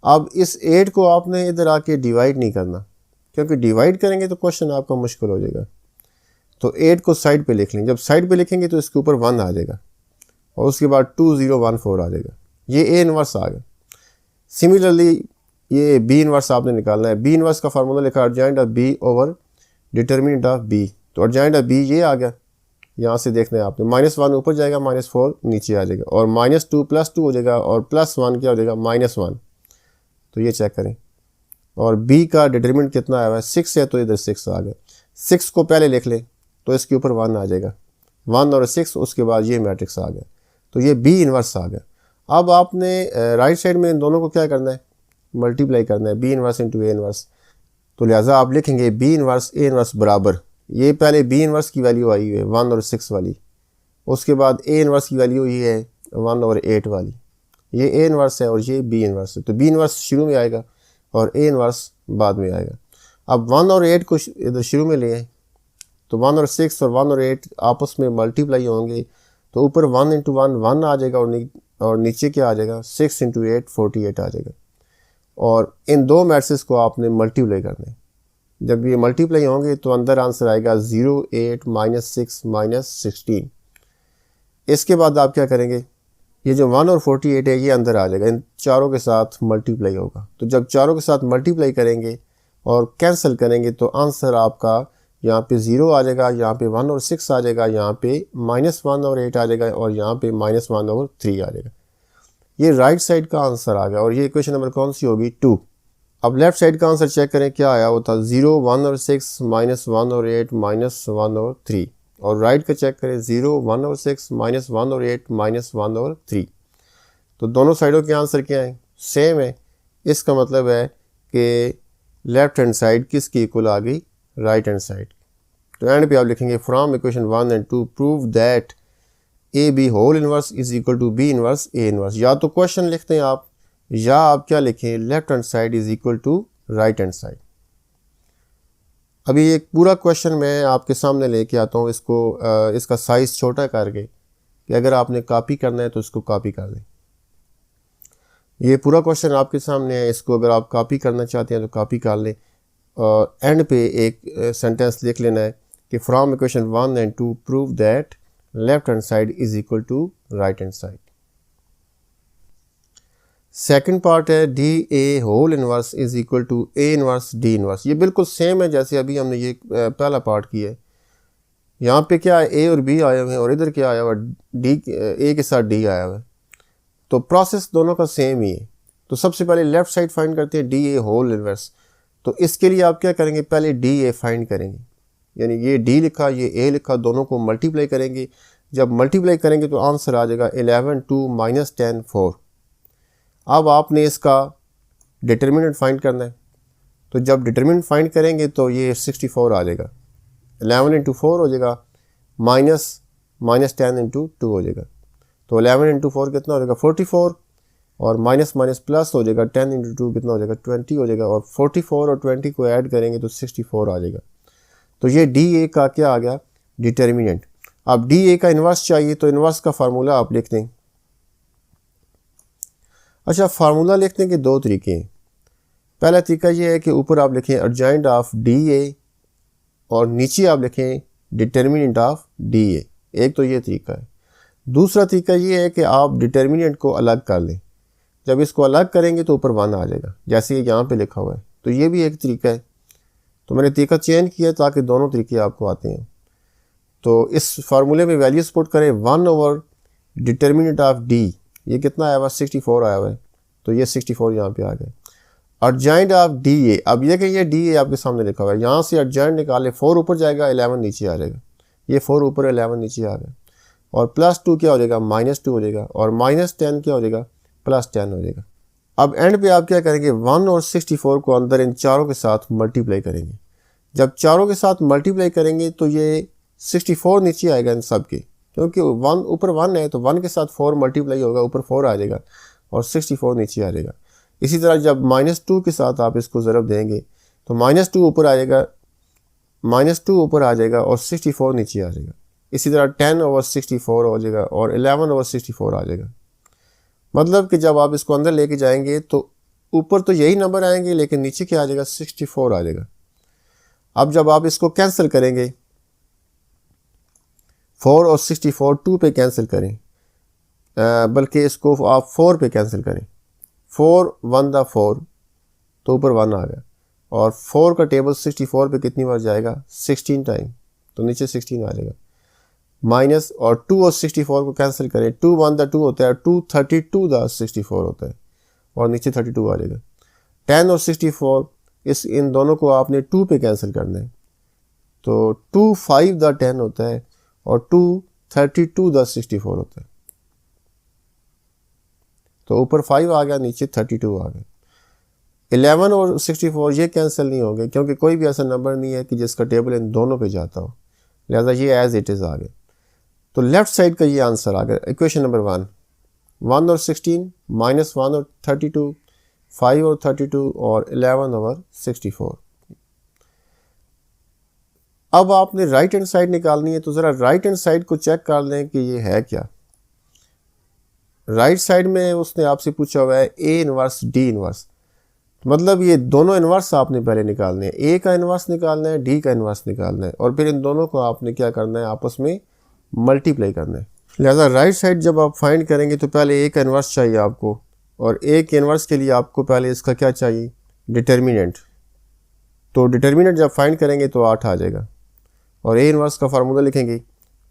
Speaker 1: अब इस 8 को आपने इधर आके डिवाइड नहीं करना, क्योंकि डिवाइड करेंगे तो क्वेश्चन आपका मुश्किल हो जाएगा। तो 8 को साइड पे लिख लें, जब साइड पे लिखेंगे तो इसके ऊपर 1 आ जाएगा, और उसके बाद 2014 आ जाएगा। ये ए इनवर्स आ गया। सिमिलरली ये बी इनवर्स आपने निकालना है। बी इनवर्स का फार्मूला लिखा adjoint of B over determinant of B. तो अर्जेंट ऑफ बी ये आ गया, यहाँ से देखना है आपने, -1 ऊपर जाएगा, -4 नीचे आ जाएगा, और -2 +2 हो जाएगा, और +1 क्या हो जाएगा, -1। तो ये चेक करें। और बी का डिटरमिनेंट कितना आया हुआ है, 6 है, तो इधर 6 आ गया। 6 को पहले लिख लें तो इसके ऊपर 1 आ जाएगा, 1 और 6, उसके बाद ये मैट्रिक्स आ गया। तो ये बी इनवर्स आ गया। अब आपने राइट साइड में इन दोनों को क्या करना है, मल्टीप्लाई करना है, B inverse into A inverse. तो लिहाजा आप लिखेंगे बी इनवर्स ए इनवर्स बराबर, ये पहले बी इनवर्स की वैल्यू आई हुई है 1 और 6 वाली, उसके बाद ए इनवर्स की वैल्यू ये है 1 और 8 वाली, ये ए इनवर्स है और ये बी इनवर्स है। तो बी इनवर्स शुरू में आएगा और ए इनवर्स बाद में आएगा। अब 1 और 8 को इधर शुरू में ले आए, तो 1 और 6 और 1 और 8 आपस में मल्टीप्लाई होंगे, तो ऊपर 1 इंटू 1 1 आ जाएगा, और नीचे क्या आ जाएगा, 6 इंटू 8 48 आ जाएगा। और इन दो मैट्रिक्स को आपने मल्टीप्लाई करना है। जब ये मल्टीप्लाई होंगे तो अंदर आंसर आएगा 0 8 -6 -16। इसके बाद आप क्या करेंगे, ये जो 1 और 48 है ये अंदर आ जाएगा, इन चारों के साथ मल्टीप्लाई होगा। तो जब चारों के साथ मल्टीप्लाई करेंगे और कैंसिल करेंगे तो आंसर आपका यहाँ पे 0 आ जाएगा, यहाँ पे 1 और 6 आ जाएगा, यहाँ पे -1 और 8 आ जाएगा, और यहाँ पे -1 और 3 आ जाएगा। ये राइट साइड का आंसर आ गया, और ये इक्वेशन नंबर कौन सी होगी, 2। अब लेफ्ट साइड का आंसर चेक करें क्या आया, वो था 0 1 और 6 -1 और 8 -1 और 3। और राइट का चेक करें 0 1 और 6 -1 और 8 -1 और 3। तो दोनों साइडों के आंसर क्या है, सेम है। इसका मतलब है कि लेफ्ट हैंड साइड किसकी इक्वल आ गई, राइट हैंड साइड। तो एंड पे आप लिखेंगे from equation 1 and 2 prove that A B whole inverse is equal to B inverse A inverse. या तो क्वेश्चन लिखते हैं आप, या आप क्या लिखें, left hand side is equal to right hand side. अभी एक पूरा क्वेश्चन मैं आपके सामने लेके आता हूँ, इसको इसका साइज छोटा करके, कि अगर आपने कॉपी करना है तो इसको कॉपी कर लें। ये पूरा क्वेश्चन आपके सामने है, इसको अगर आप कॉपी करना चाहते हैं तो कॉपी कर लें, और एंड पे एक सेंटेंस लिख लेना है कि from equation 1 and 2 prove that left hand side is equal to right hand side. Second part है D A whole inverse is equal to A inverse D inverse. ये बिल्कुल सेम है जैसे अभी हमने ये पहला पार्ट किया है। यहाँ पे क्या है, ए और बी आया हुए हैं, और इधर क्या आया हुआ, डी, ए के साथ डी आया हुआ है। तो प्रोसेस दोनों का सेम ही है। तो सबसे पहले लेफ्ट साइड फाइंड करते हैं डी ए होल इनवर्स। तो इसके लिए आप क्या करेंगे, पहले डी ए फाइंड करेंगे, यानी ये डी लिखा ये ए लिखा, दोनों को मल्टीप्लाई करेंगे। जब मल्टीप्लाई करेंगे तो आंसर आ जाएगा 11 2 -10 4। अब आपने इसका डिटर्मिनेंट फाइंड करना है। तो जब डिटर्मिनेंट फाइंड करेंगे तो ये 64 आ जाएगा, 11 इंटू 4 हो जाएगा, -10 इंटू 2 हो जाएगा। तो 11 इंटू 4 कितना हो जाएगा, 44, और माइनस माइनस प्लस हो जाएगा, 10 इंटू 2 कितना हो जाएगा, 20 हो जाएगा, और 44 और 20 को ऐड करेंगे तो 64 आ जाएगा। तो ये डी ए का क्या आ गया, डिटर्मिनेंट। अब डी ए का इन्वर्स चाहिए तो इन्वर्स का फार्मूला आप लिख दें। अच्छा, फार्मूला लिखने के दो तरीके हैं। पहला तरीका ये है कि ऊपर आप लिखें अर्जेंट ऑफ डी ए और नीचे आप लिखें डिटर्मिनेंट ऑफ डी ए, एक तो ये तरीका है। दूसरा तरीका ये है कि आप डिटर्मिनेंट को अलग कर लें। जब इसको अलग करेंगे तो ऊपर 1 आ जाएगा, जैसे ये यहाँ पे लिखा हुआ है। तो ये भी एक तरीका है। तो मैंने तरीका चेंज किया ताकि दोनों तरीके आपको आते हैं। तो इस फार्मूले में वैल्यूज पुट करें 1 ओवर डिटर्मिनेंट ऑफ डी, ये कितना आया हुआ, 64 आया हुआ है, तो ये 64 यहाँ पे आ गए। अर्जेंट ऑफ डी ए, अब ये कि ये डी ए आपके सामने लिखा हुआ है, यहाँ से अर्जेंट निकाले, 4 ऊपर जाएगा 11 नीचे आ जाएगा, ये 4 ऊपर 11 नीचे आ गया। और +2 क्या हो जाएगा, -2 हो जाएगा, और -10 क्या हो जाएगा, +10 हो जाएगा। अब एंड पे आप क्या करेंगे, 1 और 64 को अंदर इन चारों के साथ मल्टीप्लाई करेंगे। जब चारों के साथ मल्टीप्लाई करेंगे तो ये 64 नीचे आएगा इन सब के, क्योंकि 1 ऊपर 1 है तो 1 के साथ 4 मल्टीप्लाई होगा, ऊपर 4 आ जाएगा और 64 नीचे आ जाएगा। इसी तरह जब -2 के साथ आप इसको ज़रब देंगे तो -2 ऊपर आ जाएगा, -2 ऊपर आ जाएगा और 64 नीचे आ जाएगा। इसी तरह 10/64 हो जाएगा और 11/64 आ जाएगा। मतलब कि जब आप इसको अंदर लेके जाएंगे तो ऊपर तो यही नंबर आएंगे लेकिन नीचे क्या आ जाएगा, 64 आ जाएगा। अब जब आप इसको कैंसिल करेंगे, 4 और 64 2 पे कैंसिल करें, बल्कि इसको आप 4 पे कैंसिल करें। 4 1 4 तो ऊपर 1 आ गया, और 4 का टेबल 64 पे कितनी बार जाएगा, 16 टाइम, तो नीचे 16 आ जाएगा। माइनस और 2 और 64 को कैंसिल करें, 2 1 2 होता है, 2 32 64 होता है और नीचे 32 आ जाएगा। 10 और 64 इन दोनों को आपने 2 पे कैंसिल करना है, तो 2 5 10 होता है और 2 32 64 होता है। तो ऊपर 5 आ गया, नीचे 32 आ गया। 11 और 64 ये कैंसिल नहीं होंगे क्योंकि कोई भी ऐसा नंबर नहीं है कि जिसका टेबल इन दोनों पे जाता हो, लिहाजा ये एज इट इज़ आ गए। तो लेफ्ट साइड का ये आंसर आ गया इक्वेशन नंबर 1। 1 और 16, -1 और 32, 5 और 32 और 11 और 64। अब आपने राइट हैंड साइड निकालनी है, तो ज़रा राइट हैंड साइड को चेक कर लें कि ये है क्या। राइट साइड में उसने आपसे पूछा हुआ है A इनवर्स D इनवर्स, मतलब ये दोनों इनवर्स आपने पहले निकालने हैं। A का इनवर्स निकालना है, D का इनवर्स निकालना है, और फिर इन दोनों को आपने क्या करना है, आपस में मल्टीप्लाई करना है। लिहाजा राइट साइड जब आप फाइंड करेंगे तो पहले A का इनवर्स चाहिए आपको, और A के इनवर्स के लिए आपको पहले इसका क्या चाहिए, डिटर्मिनेंट। तो डिटर्मिनेंट जब फाइंड करेंगे तो 8 आ जाएगा, और A इनवर्स का फार्मूला लिखेंगे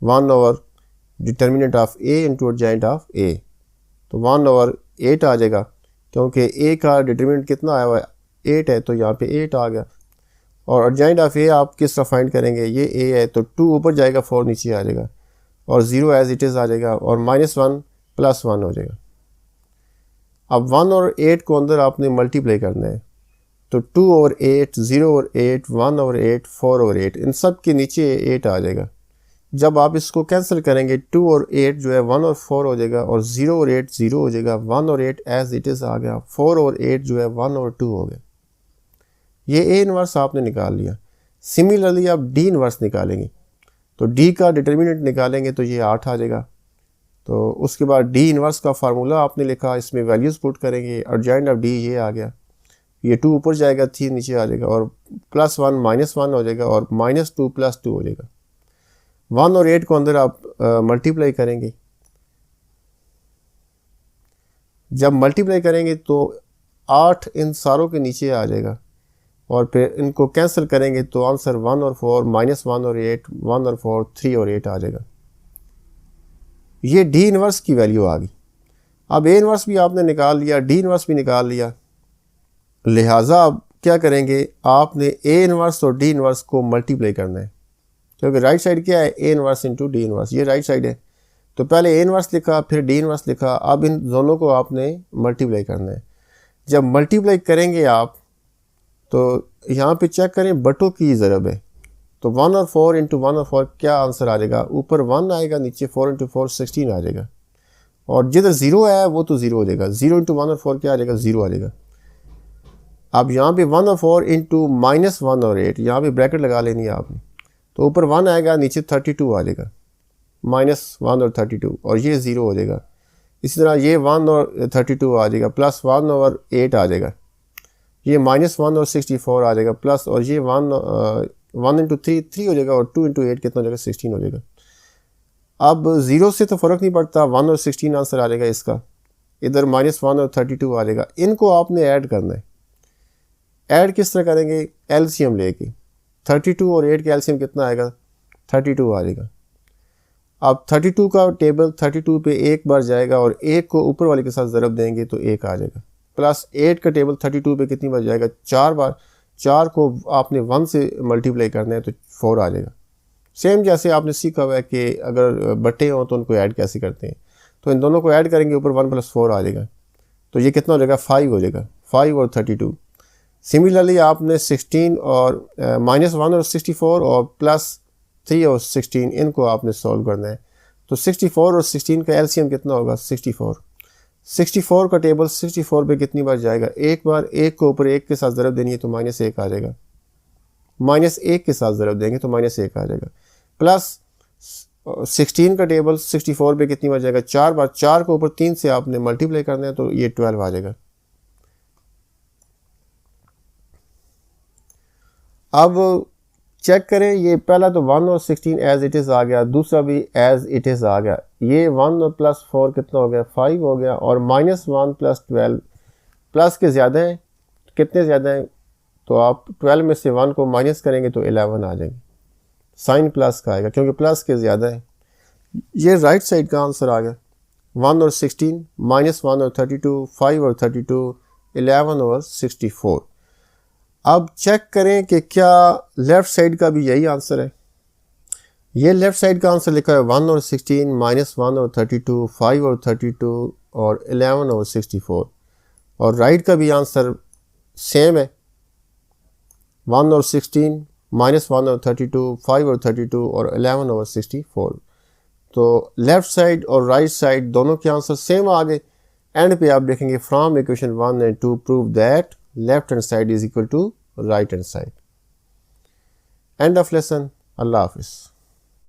Speaker 1: 1 over determinant of A into adjoint of A, तो 1 ओवर 8 आ जाएगा, क्योंकि A का डिटर्मिनेंट कितना आया हुआ है, 8 है, तो यहाँ पे 8 आ गया। और एडजॉइंट ऑफ A आप किस तरह फाइंड करेंगे, ये A है तो 2 ऊपर जाएगा, 4 नीचे आ जाएगा, और 0 एज इट इज़ आ जाएगा, और -1 +1 हो जाएगा। अब 1 और 8 को अंदर आपने मल्टीप्लाई करना है, तो 2 ओवर 8, 0 ओवर 8, 1 ओवर 8, 4 ओवर 8, इन सब के नीचे 8 आ जाएगा। जब आप इसको कैंसिल करेंगे, 2 और 8 जो है 1 और 4 हो जाएगा, और 0 और 8 0 हो जाएगा, 1 और 8 एज इट इज़ आ गया, 4 और 8 जो है 1 और 2 हो गया। ये A इनवर्स आपने निकाल लिया। सिमिलरली आप D इनवर्स निकालेंगे, तो D का डिटर्मिनेंट निकालेंगे तो ये 8 आ जाएगा। तो उसके बाद D इनवर्स का फार्मूला आपने लिखा, इसमें वैल्यूज़ पुट करेंगे, एडजॉइंट ऑफ D ये आ गया, ये 2 ऊपर जाएगा, 3 नीचे आ जाएगा, और +1 -1 हो जाएगा, और -2 +2 हो जाएगा। 1 और 8 को अंदर आप मल्टीप्लाई करेंगे। जब मल्टीप्लाई करेंगे तो 8 इन सारों के नीचे आ जाएगा, और फिर इनको कैंसिल करेंगे तो आंसर 1 और 4, -1 और 8, 1 और 4, 3 और 8 आ जाएगा। ये D इनवर्स की वैल्यू आ गई। अब A इनवर्स भी आपने निकाल लिया, D इनवर्स भी निकाल लिया, लिहाजा आप क्या करेंगे, आपने A इनवर्स और D इनवर्स को मल्टीप्लाई करना है, क्योंकि राइट साइड क्या है, A inverse into D inverse, ये राइट साइड है। तो पहले A इनवर्स लिखा, फिर D इनवर्स लिखा, अब इन दोनों को आपने मल्टीप्लाई करना है। जब मल्टीप्लाई करेंगे आप, तो यहाँ पे चेक करें बटों की ज़रब है, तो 1 और 4 इंटू 1 और 4 क्या आंसर आ जाएगा, ऊपर 1 आएगा, नीचे 4 इंटू 4 16 आ जाएगा, और जिधर 0 है वो तो 0 हो जाएगा। 0 इंटू 1 और 4 क्या आ जाएगा, 0 आ जाएगा। अब यहाँ पे 1 और 4 इंटू -1 और 8, यहाँ पे ब्रैकेट लगा लेनी है आपने, तो ऊपर 1 आएगा, नीचे 32 आ जाएगा, -1 और 32, और ये 0 हो जाएगा। इसी तरह ये 1 और 32 आ जाएगा, +1 और 8 आ जाएगा, ये -1 और 64 आ जाएगा, प्लस, और ये 1 इंटू 3 हो जाएगा, और 2 इंटू 8 कितना हो जाएगा, 16 हो जाएगा। अब 0 से तो फ़र्क नहीं पड़ता, 1 और 16 आंसर आ जाएगा इसका, इधर -1 और 32 आ जाएगा। इनको आपने ऐड करना है। ऐड किस तरह करेंगे, एलसीएम लेके, 32 और 8 का एलसीएम कितना आएगा, 32 आ जाएगा। अब 32 का टेबल 32 पे एक बार जाएगा, और 1 को ऊपर वाले के साथ ज़रब देंगे तो 1 आ जाएगा, प्लस 8 का टेबल 32 पे कितनी बार जाएगा, 4 बार, 4 को आपने 1 से मल्टीप्लाई करना है तो 4 आ जाएगा, सेम जैसे आपने सीखा हुआ है कि अगर बट्टे हों तो उनको ऐड कैसे करते हैं, तो इन दोनों को ऐड करेंगे, ऊपर 1 + 4 आ जाएगा, तो ये कितना हो जाएगा 5 हो जाएगा, 5 और 32। सिमिलरली आपने 16 और -1 और 64 और +3 और 16 इनको आपने सॉल्व करना है। तो 64 और 16 का एलसीएम कितना होगा 64। 64 का टेबल 64 पे कितनी बार जाएगा, एक बार, एक को ऊपर एक के साथ ज़रब देनी है तो -1 आ जाएगा, -1 के साथ ज़रब देंगे तो -1 आ जाएगा। प्लस 16 का टेबल 64 पे कितनी बार जाएगा, 4 बार, 4 को ऊपर 3 से आपने मल्टीप्लाई करना है तो ये 12 आ जाएगा। अब चेक करें, ये पहला तो 1 और 16 एज इट इज़ आ गया, दूसरा भी एज इट इज़ आ गया, ये 1 और +4 कितना हो गया 5 हो गया, और -1 + 12 प्लस के ज़्यादा हैं, कितने ज़्यादा हैं, तो आप 12 में से 1 को माइनस करेंगे तो 11 आ जाएंगे, साइन प्लस का आएगा क्योंकि प्लस के ज़्यादा है। ये राइट साइड का आंसर आ गया, 1 और 16, -1 और 32, 5 और 32, 11 और 64। अब चेक करें कि क्या लेफ़्ट साइड का भी यही आंसर है। ये लेफ़्ट साइड का आंसर लिखा है 1 और 16, -1 और 32, 5 और 32 और 11 और 64, और राइट का भी आंसर सेम है, 1 और 16, -1 और 32, 5 और 32 और 11 और 64। तो लेफ़्ट साइड और राइट साइड दोनों के आंसर सेम आ गए। एंड पे आप देखेंगे from equation 1 and 2 prove that left hand side is equal to right hand side. End of lesson. अल्लाह हाफिज़।